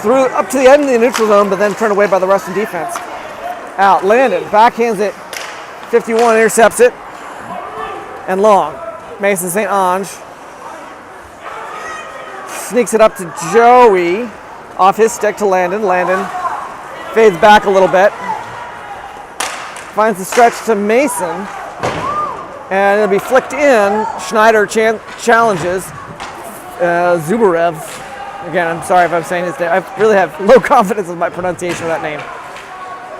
through up to the end of the neutral zone, but then turned away by the Reston defense. Out. Landon backhands it. 51 intercepts it. And long. Mason St. Ange sneaks it up to Joey. Off his stick to Landon. Landon fades back a little bit. Finds the stretch to Mason. And it'll be flicked in. Schneider challenges Zubarev. Again, I'm sorry if I'm saying his name. I really have low confidence in my pronunciation of that name.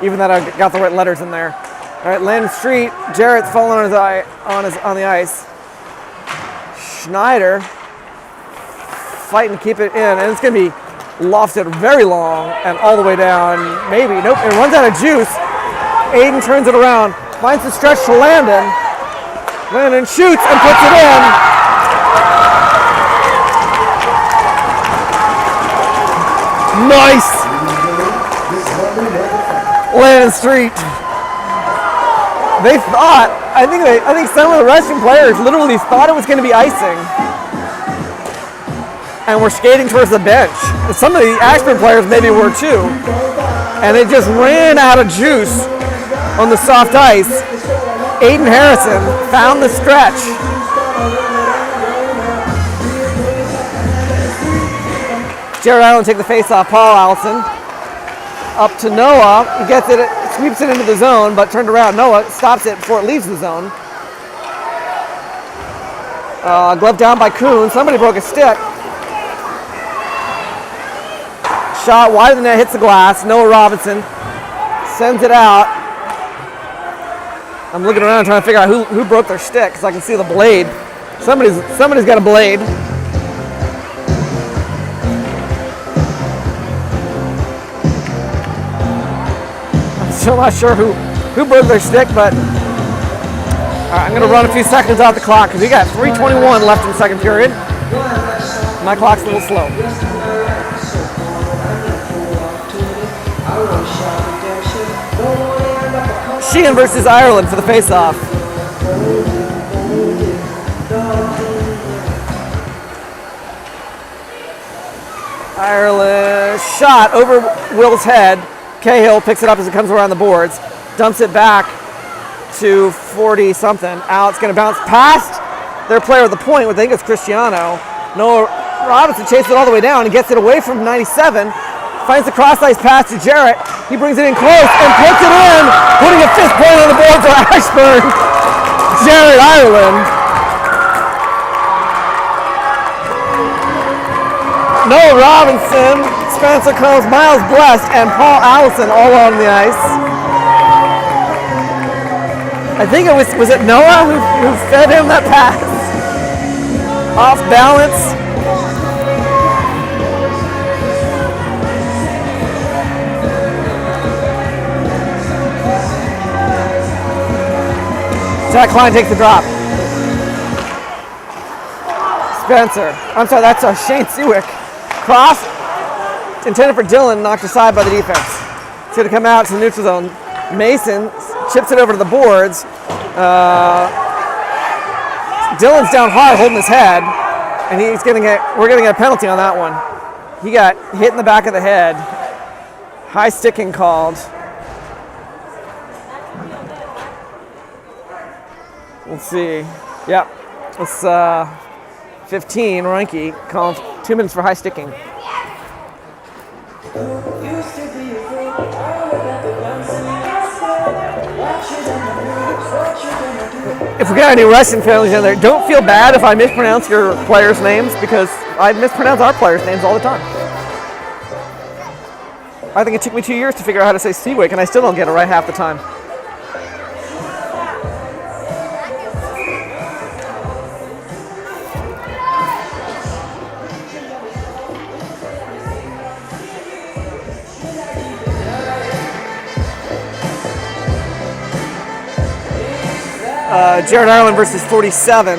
Even that I got the right letters in there. All right, Landon Street. Jarrett's falling on the ice. Schneider fighting to keep it in, and it's going to be lofted very long and all the way down. Maybe. Nope, it runs out of juice. Aiden turns it around, finds the stretch to Landon. Landon shoots and puts it in. Nice! Landon Street. They thought, I think some of the Reston players literally thought it was going to be icing. And were skating towards the bench. Some of the Ashburn players maybe were too. And they just ran out of juice on the soft ice. Aiden Harrison found the stretch. Jared Island take the face-off. Paul Allison up to Noah. He gets it, sweeps it into the zone, but turned around. Noah stops it before it leaves the zone. Glove down by Kuhn. Somebody broke a stick. Shot wide of the net, hits the glass. Noah Robinson sends it out. I'm looking around trying to figure out who broke their stick because I can see the blade. Somebody's got a blade. I'm still not sure who broke their stick, but I'm going to run a few seconds off the clock because we got 3:21 left in the second period. My clock's a little slow. Sheehan versus Ireland for the face-off. Ireland shot over Will's head. Cahill picks it up as it comes around the boards. Dumps it back to 40-something. Out. It's going to bounce past their player at the point, which I think is Cristiano. Noah Robinson chases it all the way down and gets it away from 97. Finds the cross-ice pass to Jarrett. He brings it in close and puts it in, putting a fifth point on the board for Ashburn. Jarrett Ireland. Noah Robinson, Spencer Combs, Miles Blessed, and Paul Allison all on the ice. I think it was it Noah who fed him that pass? Off balance. Jack Klein takes the drop. Spencer. I'm sorry, that's Shane Seawick. Cross. Intended for Dylan, knocked aside by the defense. It's going to come out to the neutral zone. Mason chips it over to the boards. Dylan's down hard holding his head. And we're going to get a penalty on that one. He got hit in the back of the head. High sticking called. Let's see. Yep. It's 15. Reinke calling 2 minutes for high sticking. If we got any Reston families in there, don't feel bad if I mispronounce your players' names because I mispronounce our players' names all the time. I think it took me 2 years to figure out how to say Seawick, and I still don't get it right half the time. Jared Ireland versus 47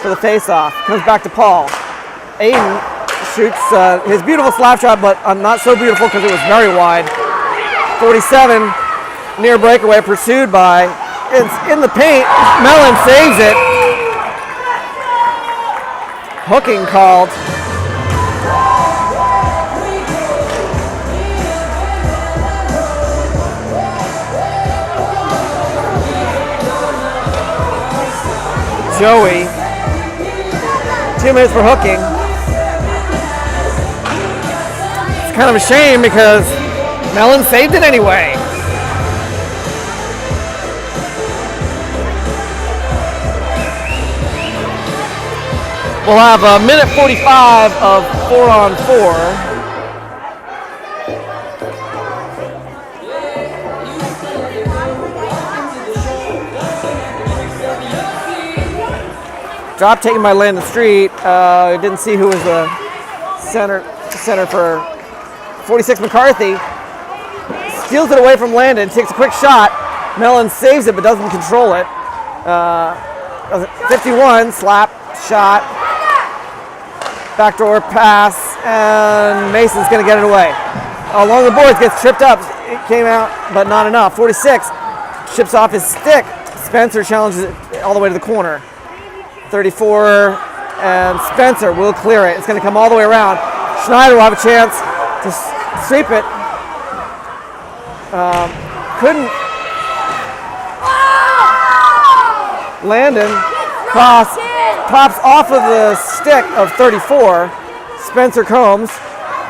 for the face-off. Comes back to Paul. Aiden shoots his beautiful slap shot, but not so beautiful because it was very wide. 47, near breakaway, pursued by, it's in the paint. Mellon saves it. Hooking called. Joey, 2 minutes for hooking. It's kind of a shame because Mellon saved it anyway. We'll have a minute 45 of 4-on-4. Drop taken by Landon Street. Didn't see who was the center for 46 McCarthy. Steals it away from Landon, takes a quick shot. Mellon saves it but doesn't control it. 51, slap, shot, backdoor pass, and Mason's gonna get it away. Along the boards, gets tripped up. It came out, but not enough. 46, chips off his stick. Spencer challenges it all the way to the corner. 34, and Spencer will clear it. It's going to come all the way around. Schneider will have a chance to sweep it. Couldn't. Landon pops off of the stick of 34. Spencer Combs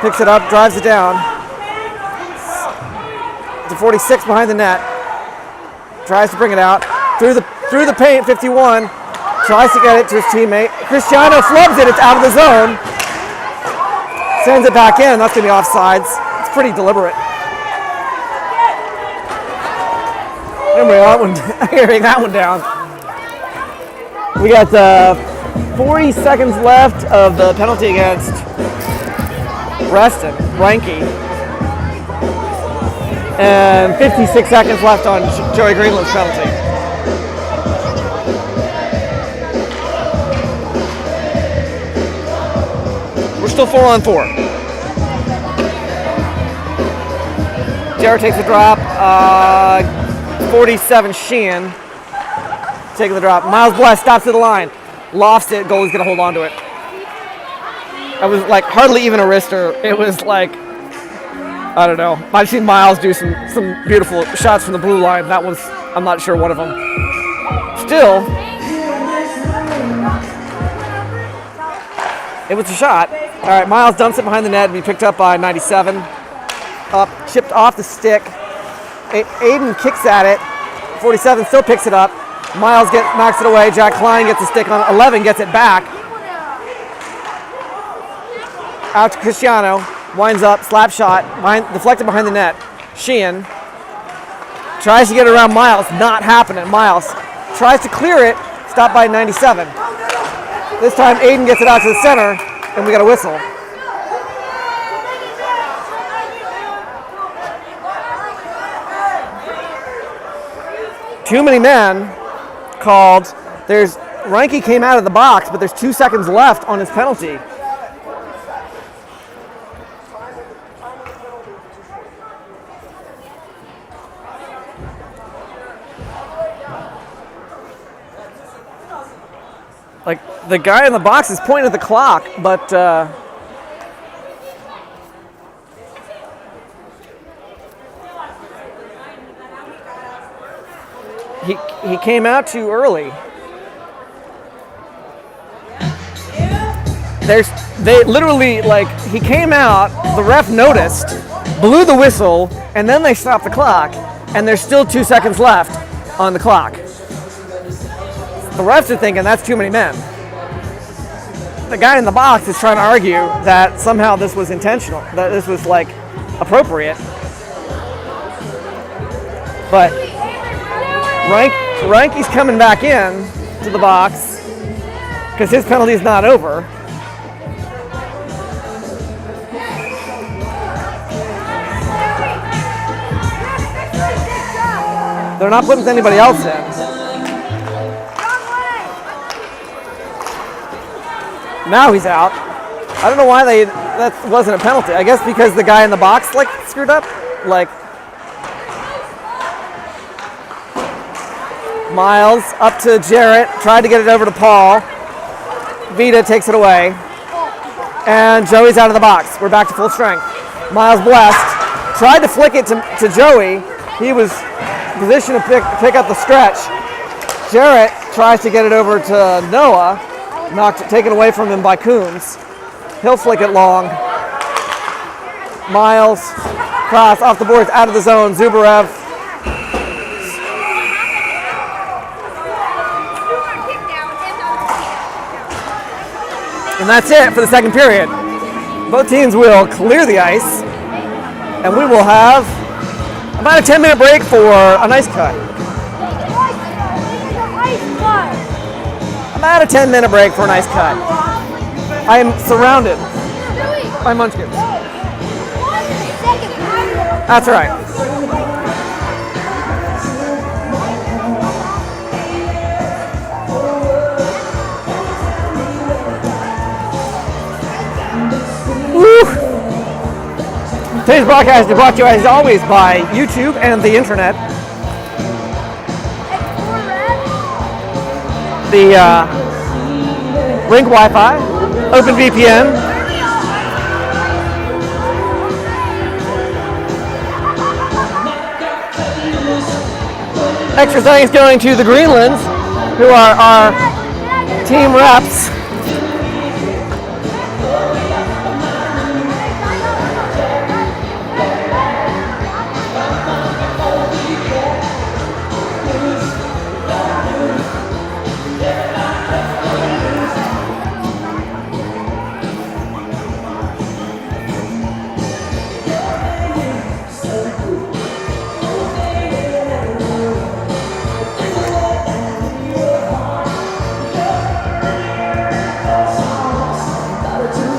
picks it up, drives it down. To 46 behind the net. Tries to bring it out through the paint. 51. Tries to get it to his teammate. Cristiano flubs it. It's out of the zone. Sends it back in. That's going to be offsides. It's pretty deliberate. Anyway, hearing that one down. We got 40 seconds left of the penalty against Reston, Ranky. And 56 seconds left on Joey Greenland's penalty. We're still 4-on-4. Jared takes the drop. 47 Sheehan taking the drop. Miles Bless stops at the line. Lofts it. Goalie's going to hold on to it. That was like hardly even a wrister. It was like, I don't know. I've seen Miles do some beautiful shots from the blue line. That was, I'm not sure, one of them. Still, it was a shot. All right, Miles dumps it behind the net and be picked up by 97. Up, chipped off the stick. Aiden kicks at it. 47 still picks it up. Miles knocks it away. Jack Klein gets the stick on 11, gets it back. Out to Cristiano. Winds up, slap shot, deflected behind the net. Sheehan tries to get it around Miles. Not happening. Miles tries to clear it. Stopped by 97. This time Aiden gets it out to the center, and we got a whistle. Too many men called. Reinke came out of the box, but there's 2 seconds left on his penalty. Like, the guy in the box is pointing at the clock, but he came out too early. They literally, like, he came out, the ref noticed, blew the whistle, and then they stopped the clock, and there's still 2 seconds left on the clock. The refs are thinking that's too many men. The guy in the box is trying to argue that somehow this was intentional, that this was, like, appropriate. But Reinke's coming back in to the box because his penalty is not over. They're not putting anybody else in. Now he's out. I don't know why that wasn't a penalty. I guess because the guy in the box like screwed up. Like Miles up to Jarrett, tried to get it over to Paul. Vita takes it away. And Joey's out of the box. We're back to full strength. Miles blessed. Tried to flick it to Joey. He was positioned to pick up the stretch. Jarrett tries to get it over to Noah. Taken away from him by Coons. He'll flick it long. Miles, cross off the boards, out of the zone. Zubarev. And that's it for the second period. Both teams will clear the ice, and we will have about a 10-minute break for an ice cut. About a 10-minute break for an ice cut. I am surrounded by munchkins. That's right. Woo. Today's broadcast is brought to you as always by YouTube and the internet. The Rink Wi-Fi, OpenVPN. Extra thanks going to the Greenlands, who are our team reps.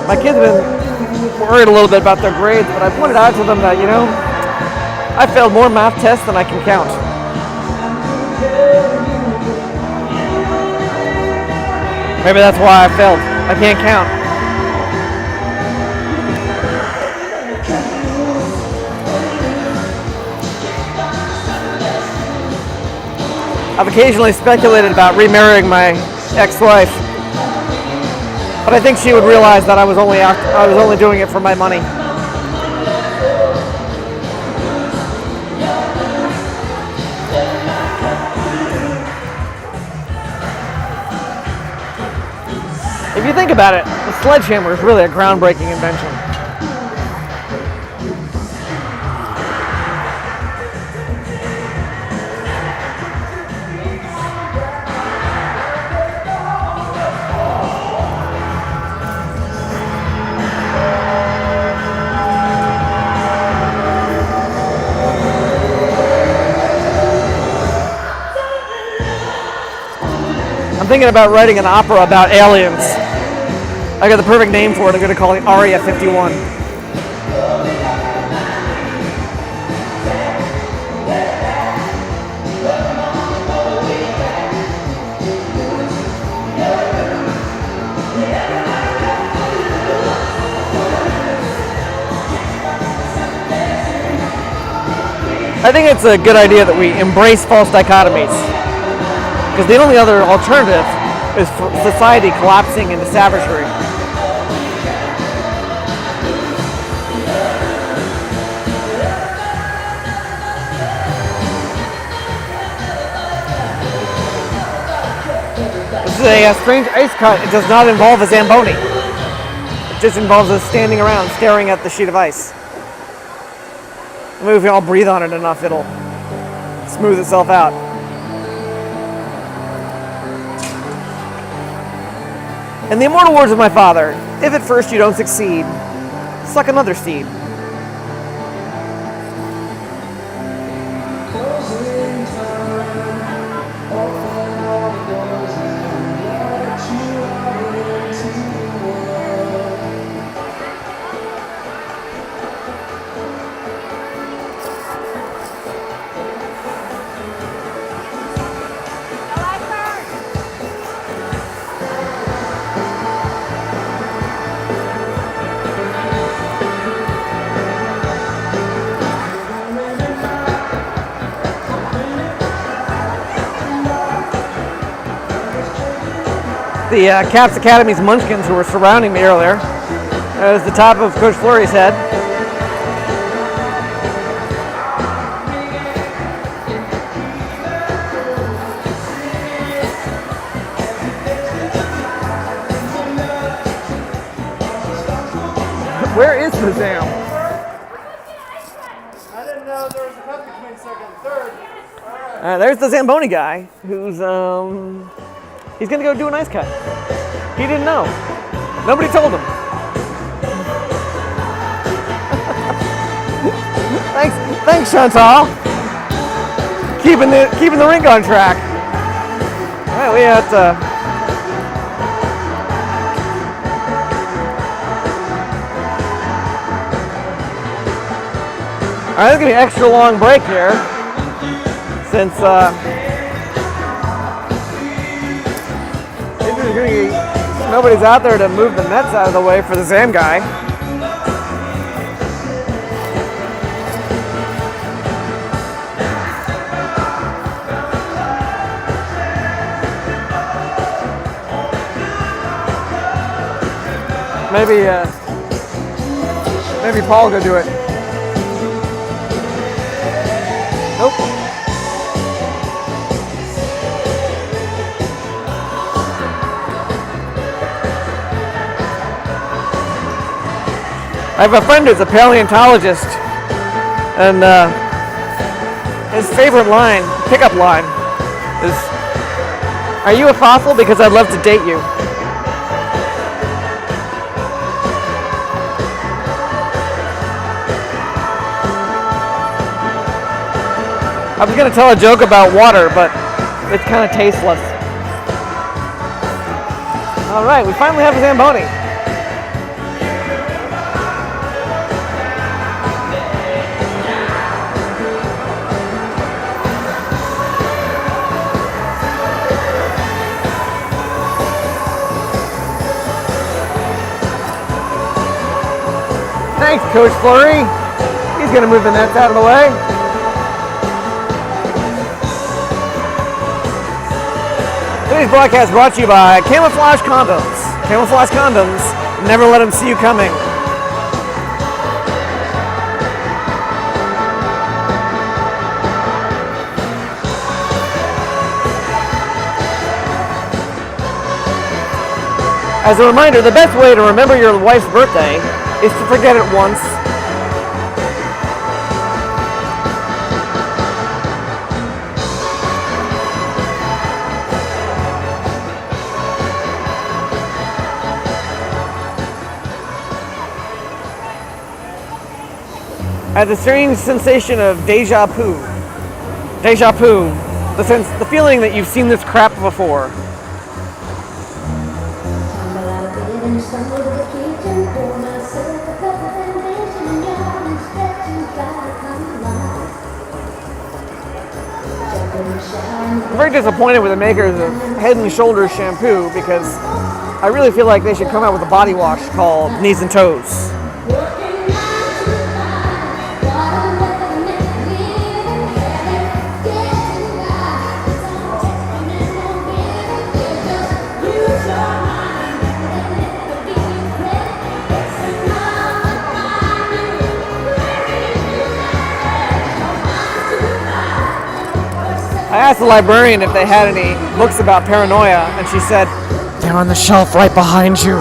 My kids have been worried a little bit about their grades, but I pointed out to them that, you know, I failed more math tests than I can count. Maybe that's why I failed. I can't count. I've occasionally speculated about remarrying my ex-wife, but I think she would realize that I was only doing it for my money. If you think about it, the sledgehammer is really a groundbreaking invention. I'm thinking about writing an opera about aliens. I got the perfect name for it. I'm going to call it Aria 51. I think it's a good idea that we embrace false dichotomies, because the only other alternative is society collapsing into savagery. This is a strange ice cut. It does not involve a Zamboni. It just involves us standing around staring at the sheet of ice. Maybe if we all breathe on it enough, it'll smooth itself out. In the immortal words of my father, if at first you don't succeed, suck another seed. the Caps Academy's munchkins who were surrounding me earlier. That was the top of Coach Fleury's head. Where is the Zam? I didn't know there was a cup between second and third. All right. There's the Zamboni guy who's he's gonna go do an ice cut. He didn't know. Nobody told him. Thanks, Chantal. Keeping the rink on track. All right, we have to. All right, there's gonna be an extra long break here, since nobody's out there to move the nets out of the way for the Zam guy. Maybe Paul will go do it. Nope. I have a friend who's a paleontologist, and his favorite line, pickup line, is, "Are you a fossil? Because I'd love to date you." I was going to tell a joke about water, but it's kind of tasteless. All right, we finally have a Zamboni. Thanks, Coach Fleury. He's going to move the nets out of the way. Today's broadcast brought to you by Camouflage Condoms. Camouflage Condoms, never let them see you coming. As a reminder, the best way to remember your wife's birthday is to forget it once. I had the strange sensation of deja vu. Deja vu. The feeling that you've seen this crap before. I'm very disappointed with the makers of Head and Shoulders shampoo, because I really feel like they should come out with a body wash called Knees and Toes. I asked the librarian if they had any books about paranoia, and she said, "They're on the shelf right behind you."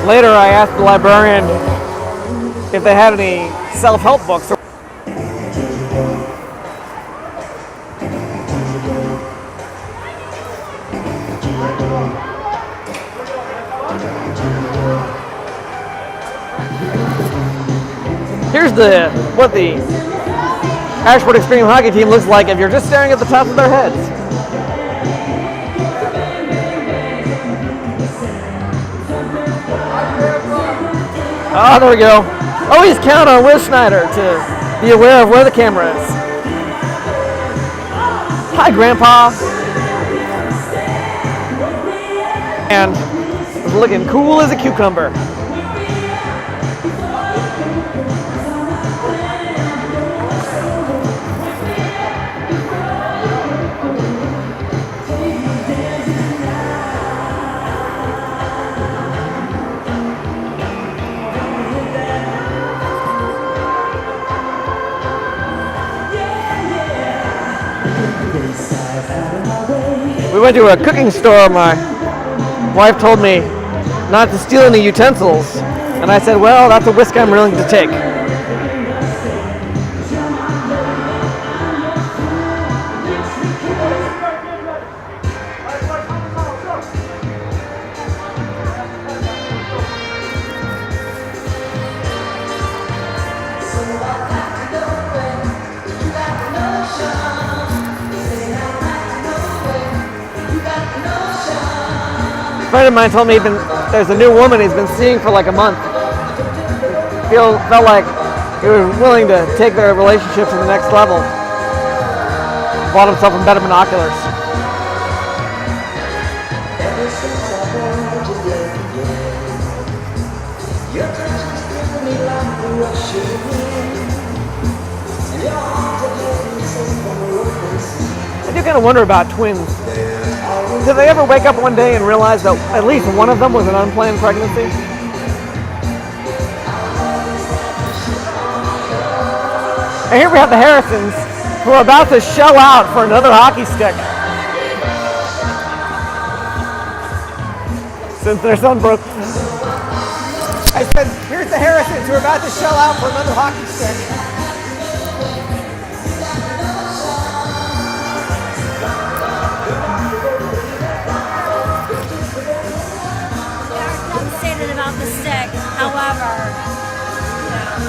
Later, I asked the librarian if they had any self-help books. Here's what the Ashburn Xtreme hockey team looks like if you're just staring at the top of their heads. Oh, there we go. Always count on Will Schneider to be aware of where the camera is. Hi, Grandpa. And looking cool as a cucumber. We went to a cooking store. My wife told me not to steal any utensils, and I said, well, that's a risk I'm willing to take. A friend of mine told me there's a new woman he's been seeing for like a month. Felt like he was willing to take their relationship to the next level. Bought himself some better binoculars. I do kind of wonder about twins. Did they ever wake up one day and realize that at least one of them was an unplanned pregnancy? And here we have the Harrisons, who are about to shell out for another hockey stick. Since their son broke. I said, here's the Harrisons, who are about to shell out for another hockey stick. About the stick, however,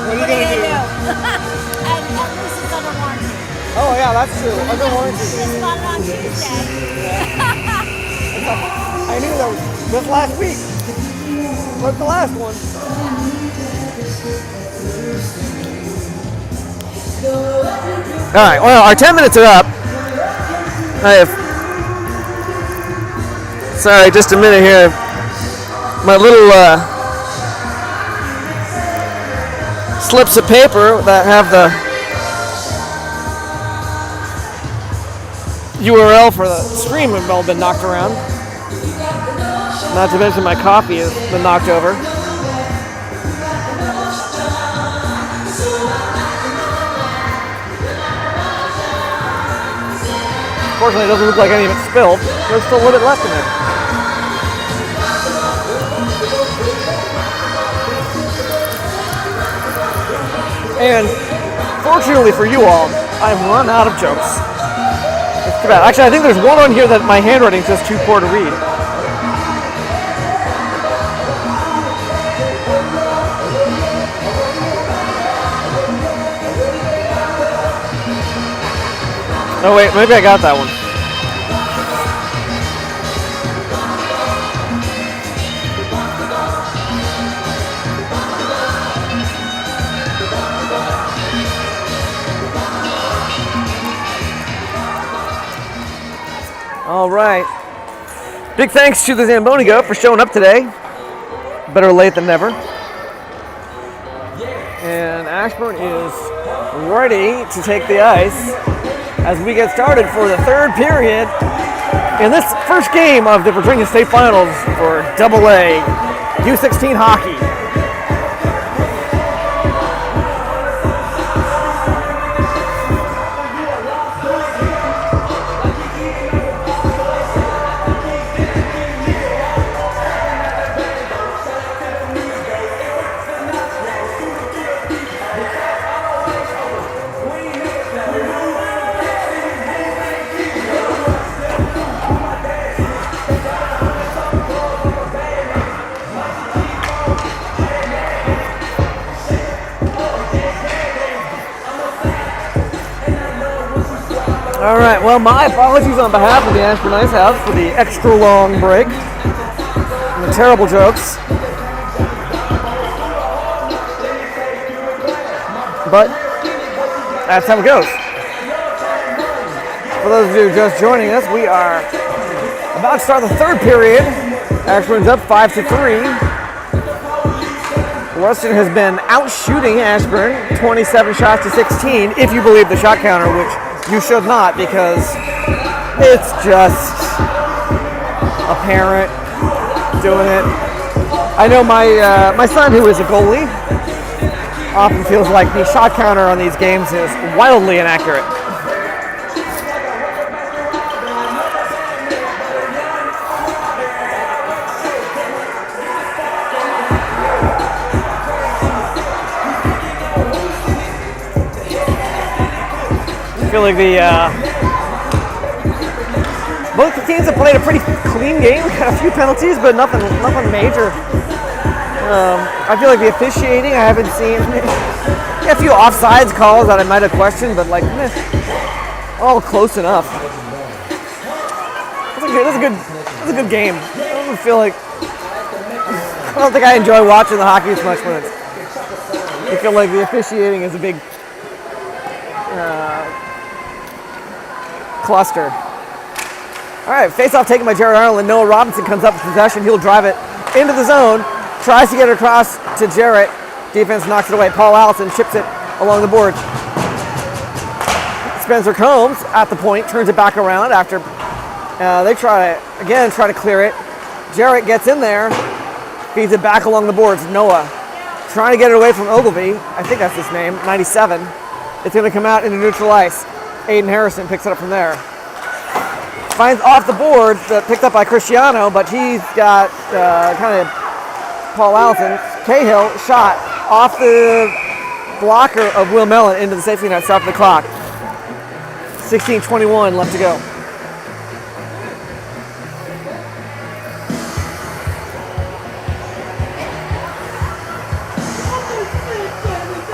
what are you gonna do? and at least it's under warranty. Oh yeah, that's true. Under warranty. Just bought it on Tuesday. I knew that was just last week. What's the last one? All right. Well, our 10 minutes are up. Sorry, just a minute here. My little slips of paper that have the URL for the stream have all been knocked around. Not to mention my coffee has been knocked over. Fortunately, it doesn't look like any of it's spilled. There's still a little bit left in it. And fortunately for you all, I've run out of jokes. It's too bad. Actually, I think there's one on here that my handwriting's just too poor to read. Oh wait, maybe I got that one. All right. Big thanks to the Zamboni Goat for showing up today. Better late than never. And Ashburn is ready to take the ice as we get started for the third period in this first game of the Virginia State Finals for AA U16 hockey. All right, well, my apologies on behalf of the Ashburn Ice House for the extra long break and the terrible jokes. But that's how it goes. For those of you just joining us, we are about to start the third period. Ashburn's up 5-3. Reston has been out-shooting Ashburn 27 shots to 16, if you believe the shot counter, which you should not, because it's just a parent doing it. I know my son, who is a goalie, often feels like the shot counter on these games is wildly inaccurate. feel like both teams have played a pretty clean game. Got a few penalties, but nothing major. I feel like the officiating, I haven't seen a few offsides calls that I might have questioned, but like all close enough. That's a good game. I don't think I enjoy watching the hockey as much when I feel like the officiating is a big cluster. All right, face-off taken by Jared Arnold, and Noah Robinson comes up with possession. He'll drive it into the zone, tries to get it across to Jarrett. Defense knocks it away. Paul Allison chips it along the boards. Spencer Combs at the point, turns it back around after they try to clear it. Jarrett gets in there, feeds it back along the boards. Noah trying to get it away from Ogilvy. I think that's his name, 97. It's going to come out into neutral ice. Aiden Harrison picks it up from there. Finds off the board, picked up by Cristiano, but he's got kind of Paul Allison. Cahill shot off the blocker of Will Mellon into the safety net, stopped the clock. 16:21 left to go.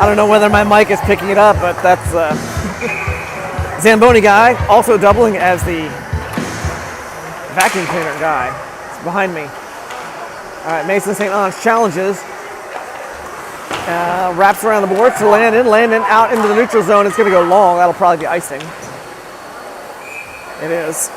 I don't know whether my mic is picking it up, but that's Zamboni guy, also doubling as the vacuum cleaner guy. It's behind me. All right, Mason St. Ange challenges. Wraps around the board to Landon. Landon out into the neutral zone. It's going to go long. That'll probably be icing. It is.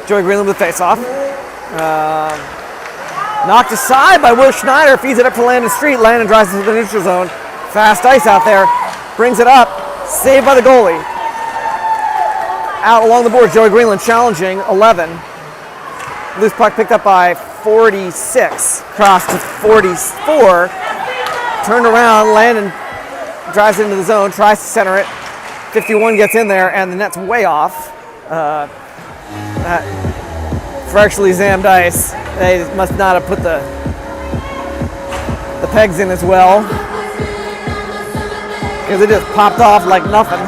Joey Greenland with face-off. Knocked aside by Will Schneider. Feeds it up to Landon Street. Landon drives into the neutral zone. Fast ice out there. Brings it up. Saved by the goalie. Out along the board. Joey Greenland challenging. 11. Loose puck picked up by 46. Cross to 44. Turned around. Landon drives it into the zone. Tries to center it. 51 gets in there, and the net's way off. Freshly zammed ice. They must not have put the pegs in as well, because it just popped off like nothing.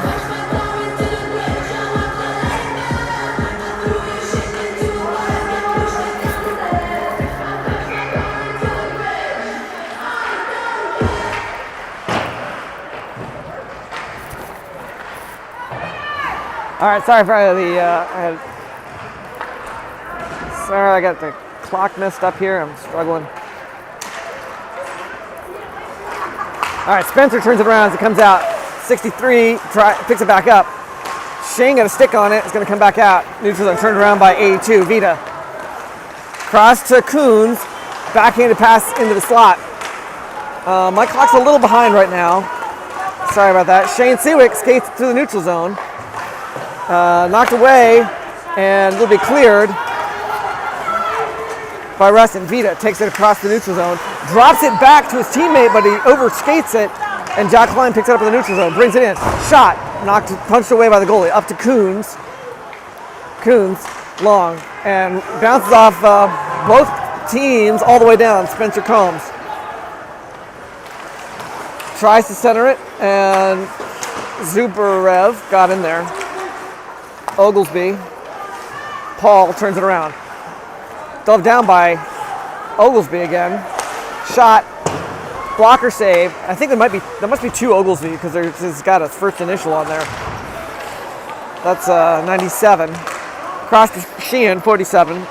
All right, sorry for sorry, I got the clock messed up here. I'm struggling. All right, Spencer turns it around as it comes out. 63, picks it back up. Shane got a stick on it. It's going to come back out. Neutral zone turned around by 82. Vita. Cross to Coons. Backhanded pass into the slot. My clock's a little behind right now. Sorry about that. Shane Seawick skates through the neutral zone. Knocked away, and will be cleared by Reston. Vita takes it across the neutral zone, drops it back to his teammate, but he overskates it, and Jack Klein picks it up in the neutral zone, brings it in. Shot, punched away by the goalie, up to Coons. Coons, long, and bounces off both teams all the way down. Spencer Combs tries to center it, and Zubarev got in there. Oglesby. Paul turns it around. Dove down by Oglesby again. Shot. Blocker save. I think there must be two Oglesby because it's got a first initial on there. That's 97. Cross to Sheehan, 47.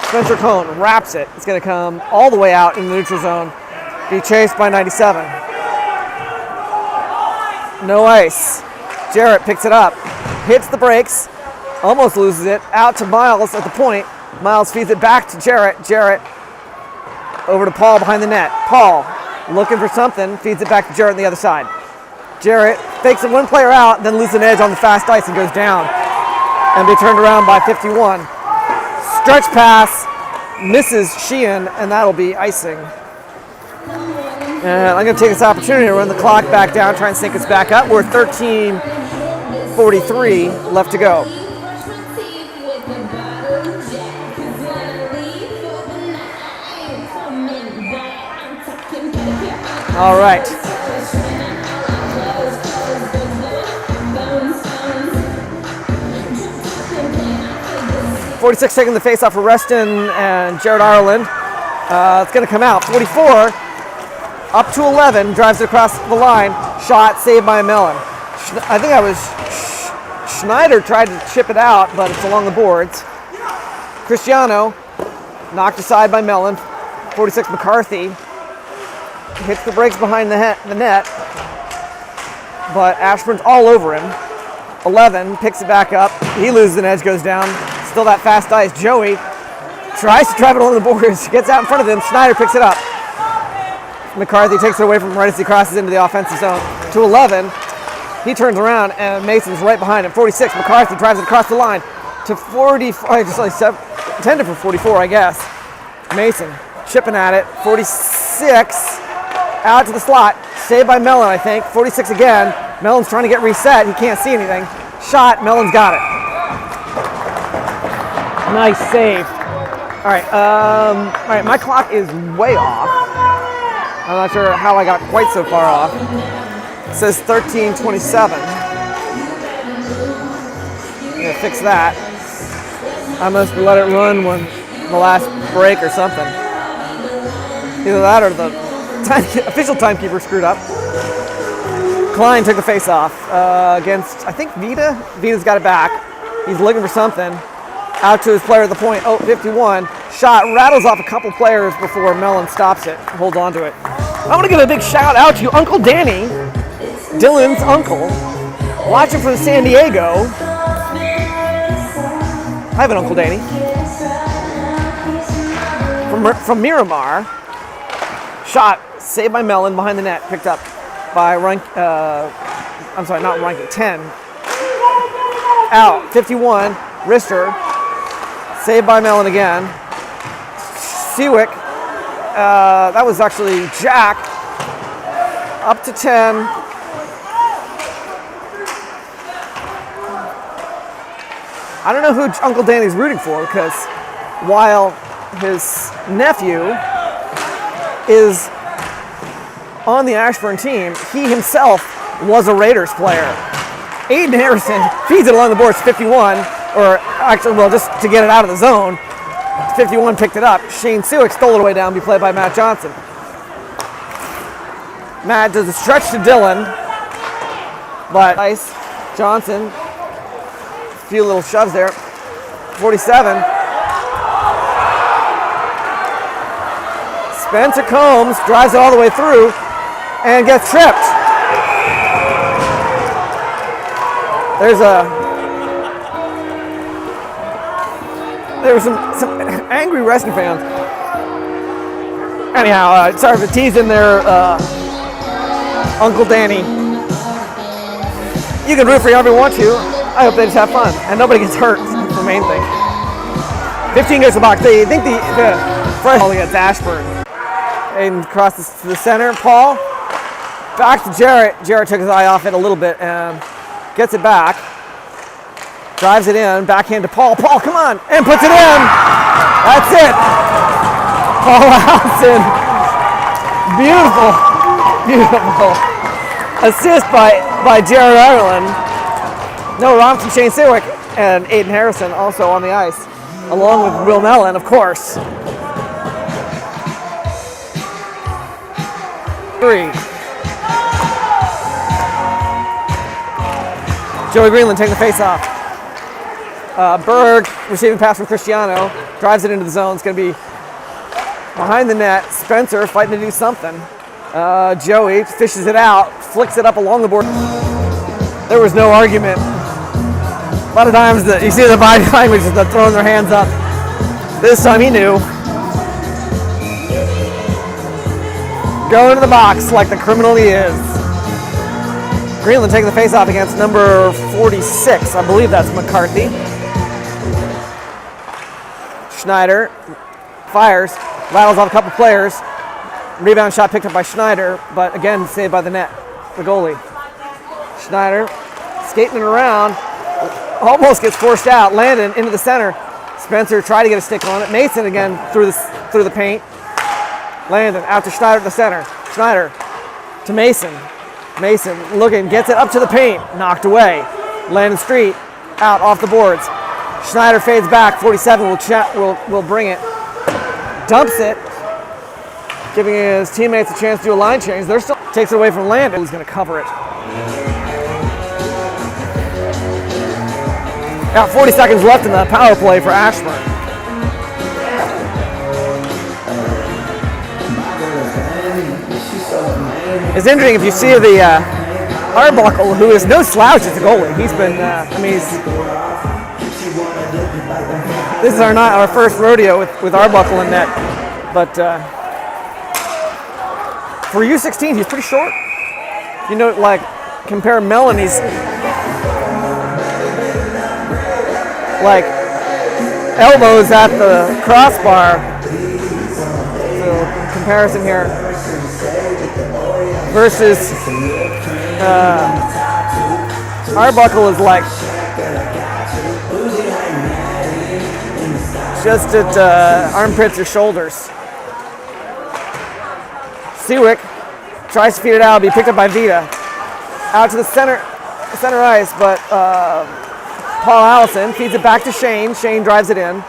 Spencer Cohn wraps it. It's going to come all the way out in the neutral zone. Be chased by 97. No ice. Jarrett picks it up. Hits the brakes, almost loses it, out to Miles at the point. Miles feeds it back to Jarrett. Jarrett over to Paul behind the net. Paul looking for something, feeds it back to Jarrett on the other side. Jarrett fakes it one player out, then loses an edge on the fast ice and goes down. And be turned around by 51. Stretch pass, misses Sheehan, and that'll be icing. And I'm going to take this opportunity to run the clock back down, try and sync us back up. We're 13:43 left to go. All right. 46 taking the face off for Reston and Jared Ireland. It's going to come out. 44, up to 11, drives it across the line. Shot, saved by Mellon. I think I was Schneider tried to chip it out, but it's along the boards. Cristiano, knocked aside by Mellon. 46 McCarthy hits the brakes behind the net, but Ashburn's all over him. 11 picks it back up. He loses an edge, goes down. Still that fast ice. Joey tries to drive it along the boards, gets out in front of him. Schneider picks it up. McCarthy takes it away from him right as he crosses into the offensive zone. To 11, he turns around and Mason's right behind him. 46, McCarthy drives it across the line. To 44, just like intended for 44, I guess. Mason chipping at it. 46, out to the slot. Saved by Mellon, I think. 46 again. Mellon's trying to get reset. He can't see anything. Shot, Mellon's got it. Nice save. All right, my clock is way off. I'm not sure how I got quite so far off. It says 13:27. I'm gonna fix that. I must let it run when the last break or something. Either that or the official timekeeper screwed up. Klein took the face off against, I think, Vita. Vita's got it back. He's looking for something. Out to his player at the point. Oh, 51. Shot rattles off a couple players before Mellon stops it. Holds on to it. I want to give a big shout out to Uncle Danny, Dylan's uncle, watching from San Diego. I have an Uncle Danny. From Miramar. Shot saved by Mellon behind the net. Picked up by I'm sorry, not Reinke. 10. Out. 51. Rister. Saved by Mellon again. Seawick. That was actually Jack. Up to 10. I don't know who Uncle Danny's rooting for, because while his nephew is on the Ashburn team, he himself was a Raiders player. Aiden Harrison feeds it along the boards, 51. Or actually, well, just to get it out of the zone. 51 picked it up. Shane Sewick stole it away down, be played by Matt Johnson. Matt does a stretch to Dylan, but Ice Johnson, a few little shoves there. 47. Spencer Combs drives it all the way through and gets tripped. There were some angry Reston fans. Anyhow, sorry for teasing their Uncle Danny. You can root for whoever you want to. I hope they just have fun and nobody gets hurt. That's the main thing. 15 goes to the box. They think the fresh ball against Ashburn. Aiden crosses to the center. Paul back to Jarrett. Jarrett took his eye off it a little bit and gets it back. Drives it in, backhand to Paul. Paul, come on, and puts it in. That's it. Paul Allison. Beautiful, beautiful assist by Jared Ireland. Noah Robinson, Shane Sewick, and Aiden Harrison also on the ice, along with Will Mellon, of course. 3. Joey Greenland taking the face off. Berg receiving pass from Cristiano, drives it into the zone. It's going to be behind the net. Spencer fighting to do something. Joey fishes it out, flicks it up along the board. There was no argument. A lot of times you see the body language is they're throwing their hands up. This time he knew. Going to the box like the criminal he is. Greenland taking the face off against number 46. I believe that's McCarthy. Schneider fires, rattles off a couple players. Rebound shot picked up by Schneider, but again saved by the net, the goalie. Schneider skating it around, almost gets forced out. Landon into the center. Spencer tried to get a stick on it. Mason again through the paint. Landon out to Schneider at the center. Schneider to Mason. Mason looking, gets it up to the paint, knocked away. Landon Street out off the boards. Schneider fades back. 47 will bring it. Dumps it, giving his teammates a chance to do a line change. They're still takes it away from Landon. Who's going to cover it? Now 40 seconds left in the power play for Ashburn. It's interesting if you see the Arbuckle, who is no slouch as a goalie. He's been, this is our first rodeo with Arbuckle in net, but for U16, he's pretty short. You know, like compare Mellon, he's like elbows at the crossbar. So comparison here versus Arbuckle is like just at armpits or shoulders. Seawick tries to feed it out, be picked up by Vita. Out to the center ice, but Paul Allison feeds it back to Shane. Shane drives it in.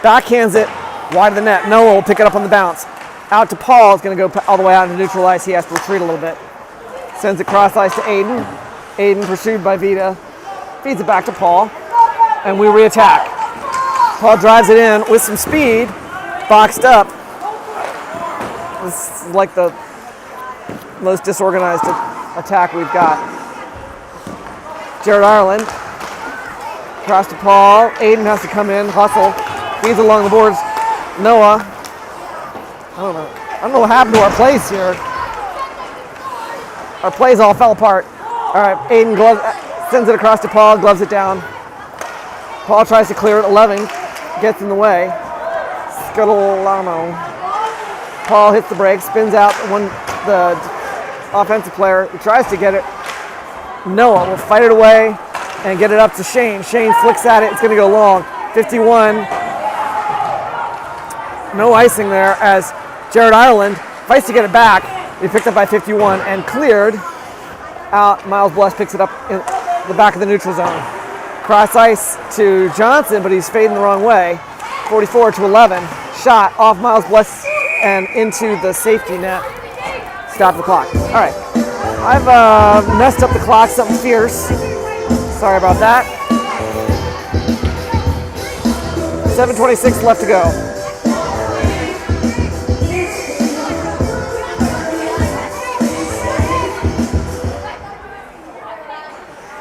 Backhands it wide of the net. Noah will pick it up on the bounce. Out to Paul. It's going to go all the way out into neutral ice. He has to retreat a little bit. Sends it cross ice to Aiden. Aiden pursued by Vita. Feeds it back to Paul. And we reattack. Paul drives it in with some speed. Boxed up. This is like the most disorganized attack we've got. Jared Ireland. Cross to Paul. Aiden has to come in, hustle. Feeds along the boards. Noah. I don't know what happened to our plays here. Our plays all fell apart. All right, Aiden sends it across to Paul, gloves it down. Paul tries to clear it. 11 gets in the way. Scutolano. Paul hits the brakes, spins out the offensive player. He tries to get it. Noah will fight it away and get it up to Shane. Shane flicks at it. It's going to go long. 51. No icing there as Jared Ireland fights to get it back. He picked up by 51 and cleared out. Miles Bless picks it up in the back of the neutral zone. Cross ice to Johnson, but he's fading the wrong way. 44 to 11. Shot off Miles Bless and into the safety net. Stop the clock. All right. I've messed up the clock something fierce. Sorry about that. 7:26 left to go.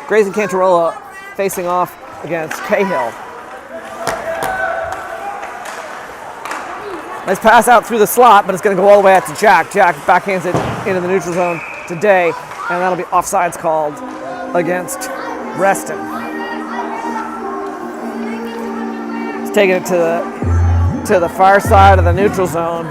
Grayson Cantarola facing off against Cahill. Nice pass out through the slot, but it's going to go all the way out to Jack. Jack backhands it into the neutral zone today, and that'll be offsides called against Reston. He's taking it to the far side of the neutral zone.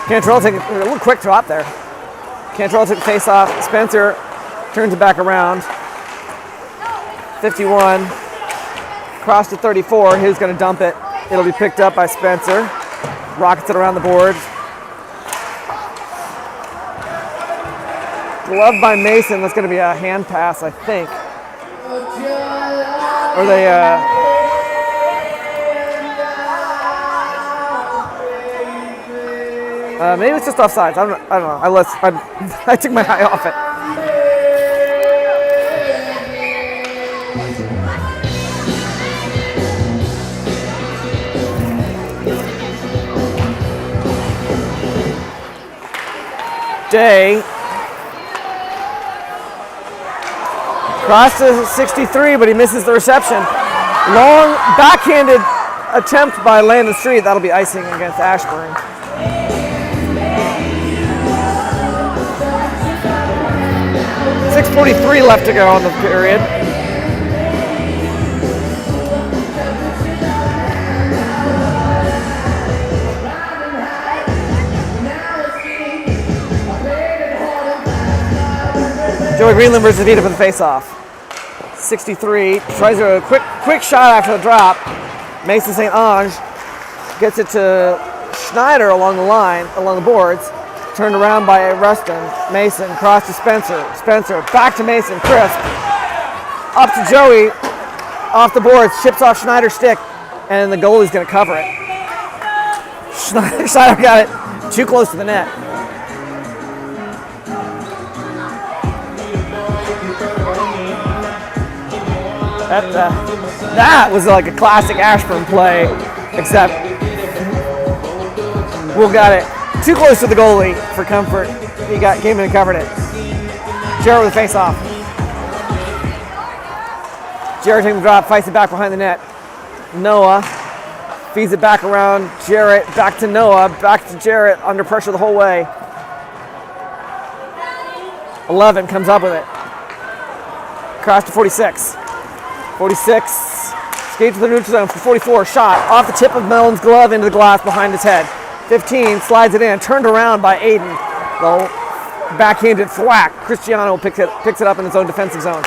Cantrell took a little quick drop there. Cantrell took the face off. Spencer turns it back around. 51. Cross to 34. Who's going to dump it? It'll be picked up by Spencer. Rockets it around the boards. Gloved by Mason. That's going to be a hand pass, I think. Or they... maybe it's just offsides. I don't know. I took my eye off it. Day. Cross to 63, but he misses the reception. Long backhanded attempt by Landon Street. That'll be icing against Ashburn. 6:43 left to go in the period. Joey Greenland versus Vita for the face-off. 63, tries a quick shot after the drop. Mason St. Ange gets it to Schneider along the line, along the boards. Turned around by Reston. Mason, cross to Spencer. Spencer, back to Mason, crisp. Up to Joey, off the boards, chips off Schneider's stick, and the goalie's gonna cover it. Schneider got it too close to the net. That was like a classic Ashburn play, except Will got it too close to the goalie for comfort. He came in and covered it. Jarrett with a face-off. Jarrett taking the drop, fights it back behind the net. Noah feeds it back around Jarrett, back to Noah, back to Jarrett, under pressure the whole way. 11 comes up with it. Cross to 46. 46 skates to the neutral zone for 44. Shot off the tip of Mellon's glove into the glass behind his head. 15 slides it in, turned around by Aiden. The backhanded thwack. Cristiano picks it up in his own defensive zone.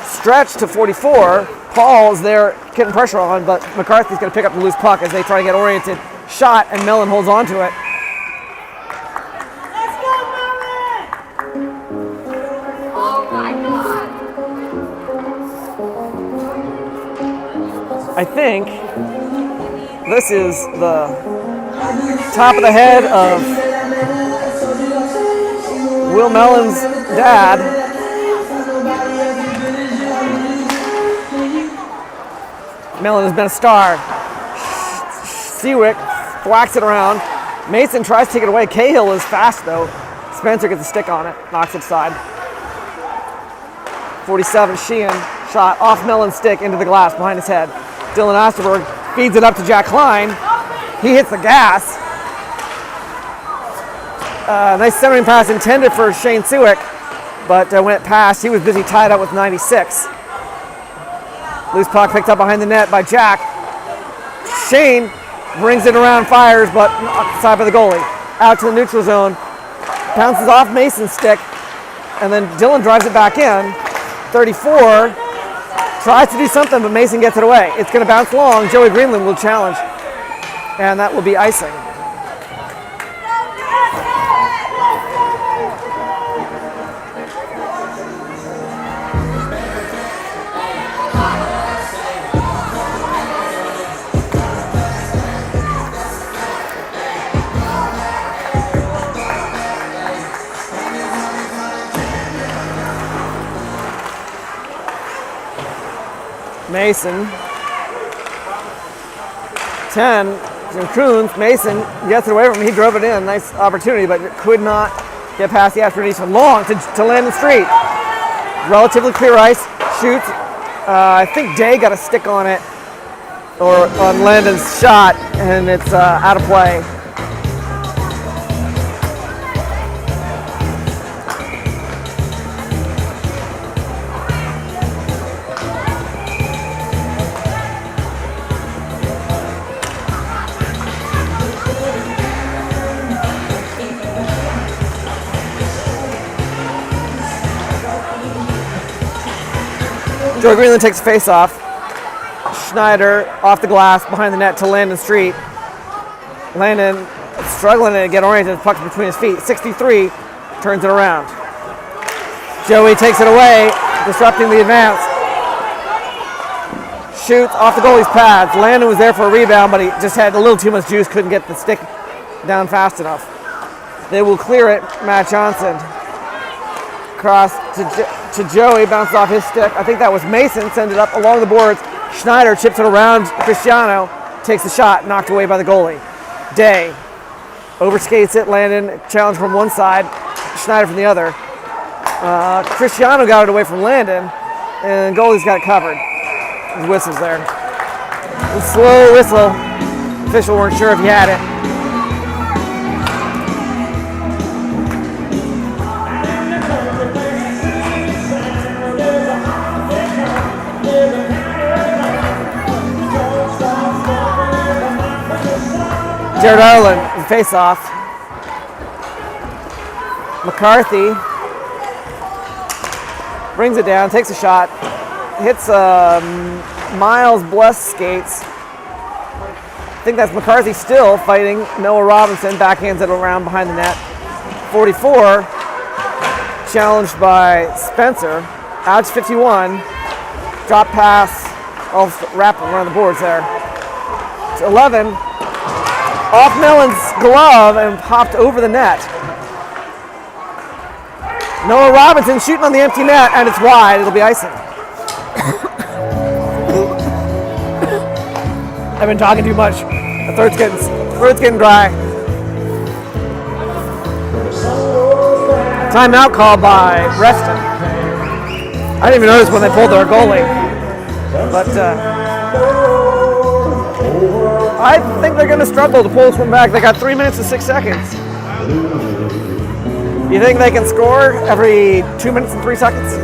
Stretch to 44. Paul is there getting pressure on, but McCarthy's going to pick up the loose puck as they try to get oriented. Shot, and Mellon holds on to it. Let's go, Mellon! Oh my God! I think this is the top of the head of Will Mellon's dad. Mellon has been a star. Seawick whacks it around. Mason tries to take it away. Cahill is fast though. Spencer gets a stick on it, knocks it aside. 47, Sheehan, shot off Mellon's stick into the glass behind his head. Dylan Osterberg feeds it up to Jack Klein. He hits the gas. Nice centering pass intended for Shane Seawick, but went past. He was busy tied up with 96. Loose puck picked up behind the net by Jack. Shane brings it around, fires, but outside by the goalie. Out to the neutral zone. Bounces off Mason's stick, and then Dylan drives it back in. 34 tries to do something, but Mason gets it away. It's going to bounce long. Joey Greenland will challenge, and that will be icing. Mason, 10, Coons, Mason gets it away from him. He drove it in, nice opportunity, but could not get past the Ashburn East. Long to Landon Street. Relatively clear ice, shoots. I think Day got a stick on it, or on Landon's shot, and it's out of play. Joey Greenland takes a face-off. Schneider off the glass behind the net to Landon Street. Landon struggling to get oriented, puck between his feet. 63 turns it around. Joey takes it away, disrupting the advance. Shoots off the goalie's pads. Landon was there for a rebound, but he just had a little too much juice, couldn't get the stick down fast enough. They will clear it. Matt Johnson. Cross to Joey, bounces off his stick. I think that was Mason, sends it up along the boards. Schneider chips it around Cristiano, takes the shot, knocked away by the goalie. Day overskates it. Landon challenged from one side, Schneider from the other. Cristiano got it away from Landon, and goalie's got it covered. His whistle's there. A slow whistle. Official weren't sure if he had it. Jared Ireland, face off. McCarthy brings it down, takes a shot, hits Miles Bless skates. I think that's McCarthy still fighting Noah Robinson, backhands it around behind the net. 44, challenged by Spencer. Out to 51, drop pass, I'll wrap around the boards there. It's 11, off Mellon's glove and popped over the net. Noah Robinson shooting on the empty net, and it's wide. It'll be icing. I've been talking too much. The throat's getting dry. Timeout called by Reston. I didn't even notice when they pulled their goalie. But I think they're going to struggle to pull this one back. They got 3 minutes and 6 seconds. You think they can score every 2 minutes and 3 seconds?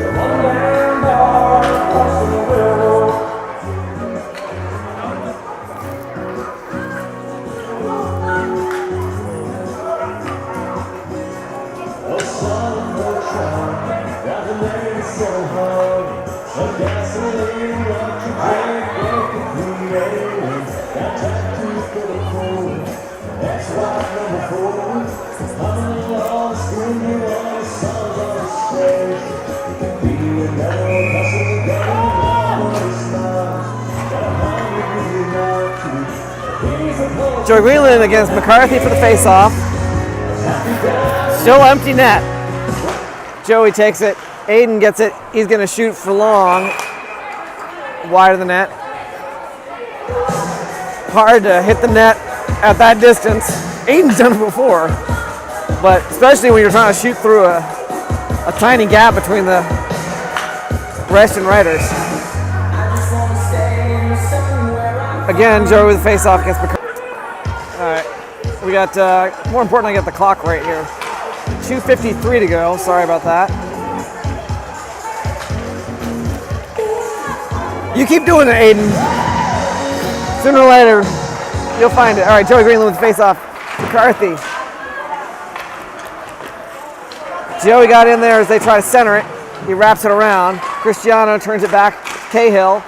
Joe Greenland against McCarthy for the face-off. Still empty net. Joey takes it. Aiden gets it. He's going to shoot for long. Wide of the net. Hard to hit the net at that distance. Aiden's done it before. But especially when you're trying to shoot through a tiny gap between the Reston riders. Again, Joey with the face-off against McCarthy. All right, we got, more important, I got the clock right here. 2:53 to go, sorry about that. You keep doing it, Aiden. Sooner or later, you'll find it. All right, Joey Greenland with the face-off. McCarthy. Joey got in there as they try to center it. He wraps it around. Cristiano turns it back. Cahill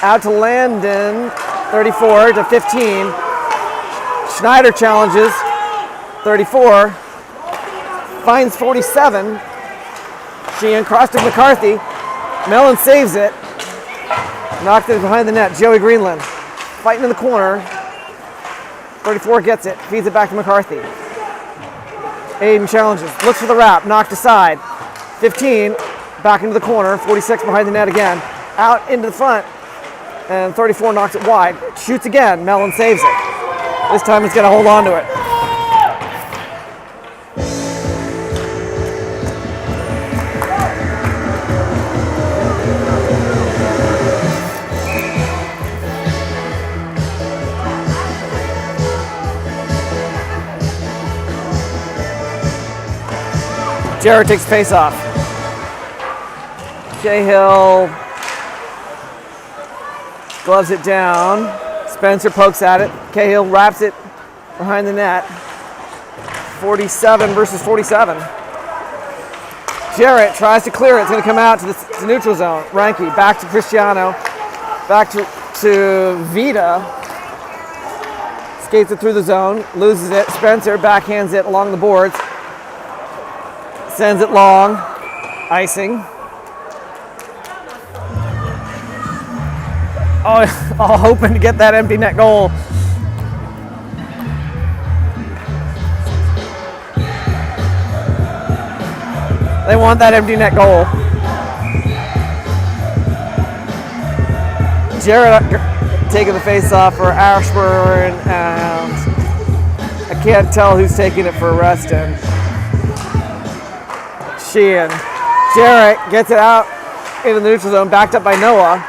out to Landon, 34 to 15. Schneider challenges, 34, finds 47. Sheehan crossed to McCarthy. Mellon saves it. Knocked it behind the net. Joey Greenland fighting in the corner. 34 gets it, feeds it back to McCarthy. Aiden challenges, looks for the wrap, knocked aside. 15, back into the corner. 46 behind the net again. Out into the front, and 34 knocks it wide. Shoots again, Mellon saves it. This time he's going to hold on to it. Jared takes face off. Cahill gloves it down. Spencer pokes at it. Cahill wraps it behind the net. 47 versus 47. Jarrett tries to clear it. It's going to come out to the neutral zone. Ranke back to Cristiano. Back to Vita. Skates it through the zone. Loses it. Spencer backhands it along the boards. Sends it long. Icing. Oh, all hoping to get that empty net goal. They want that empty net goal. Jared taking the face off for Ashburn, and I can't tell who's taking it for Reston. Sheehan. Jarrett gets it out into the neutral zone, backed up by Noah.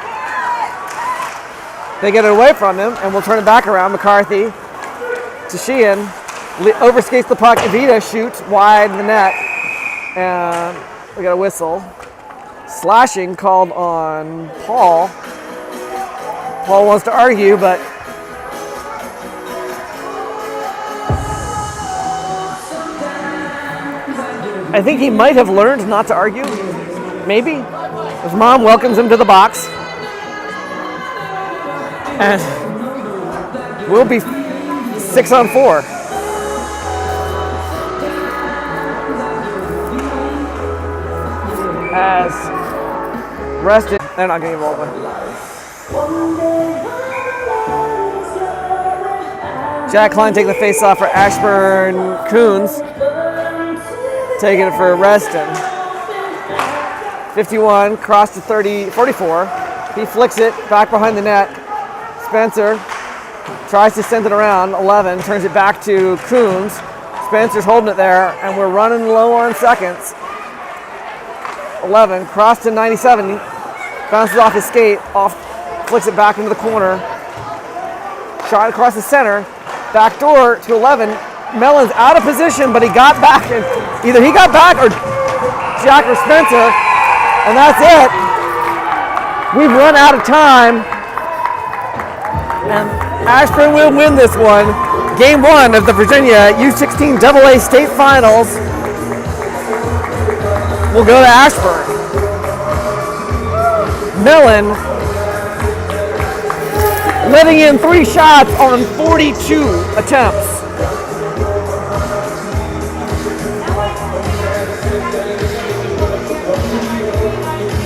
They get it away from him, and we'll turn it back around. McCarthy to Sheehan. Overskates the puck. Evita shoots wide in the net. And we got a whistle. Slashing called on Paul. Paul wants to argue, but I think he might have learned not to argue. Maybe. His mom welcomes him to the box. And we'll be 6-on-4. As Reston, they're not getting involved. Jack Klein taking the face off for Ashburn Coons. Taking it for Reston. 51, cross to 44. He flicks it back behind the net. Spencer tries to send it around. 11, turns it back to Coons. Spencer's holding it there, and we're running low on seconds. 11, cross to 97. Bounces off his skate, flicks it back into the corner. Shot across the center. Back door to 11. Mellon's out of position, but he got back. And either he got back or Jack or Spencer. And that's it. We've run out of time. And Ashburn will win this one. Game 1 of the Virginia U16AA State Finals will go to Ashburn. Mellon letting in 3 shots on 42 attempts.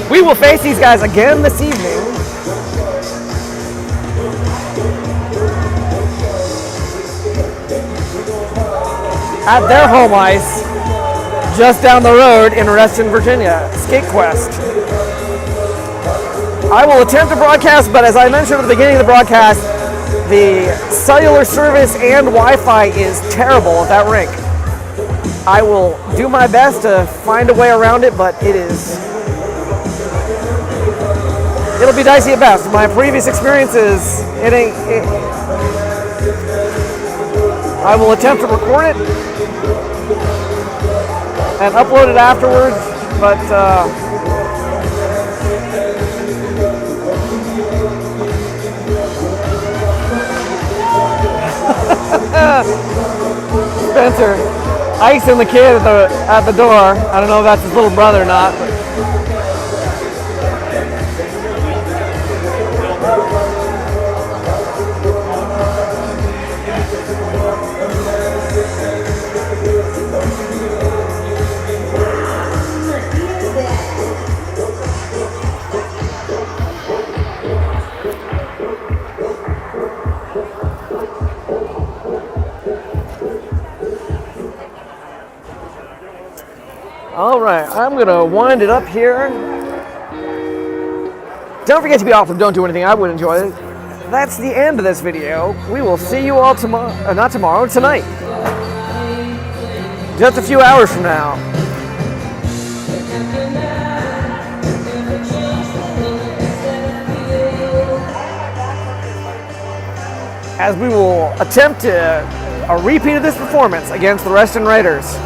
We will face these guys again this evening. At their home ice, just down the road in Reston, Virginia, Skate Quest. I will attempt to broadcast, but as I mentioned at the beginning of the broadcast, the cellular service and Wi-Fi is terrible at that rink. I will do my best to find a way around it, but it'll be dicey at best. My previous experiences, I will attempt to record it and upload it afterwards, but Spencer icing the kid at the door. I don't know if that's his little brother or not. But all right, I'm gonna wind it up here. Don't forget to be awesome. Don't do anything I would enjoy it. That's the end of this video. We will see you all tomorrow, not tomorrow, tonight. Just a few hours from now. As we will attempt a repeat of this performance against the Reston Raiders.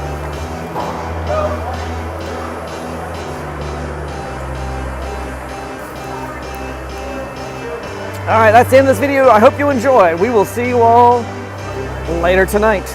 All right, that's the end of this video. I hope you enjoy. We will see you all later tonight.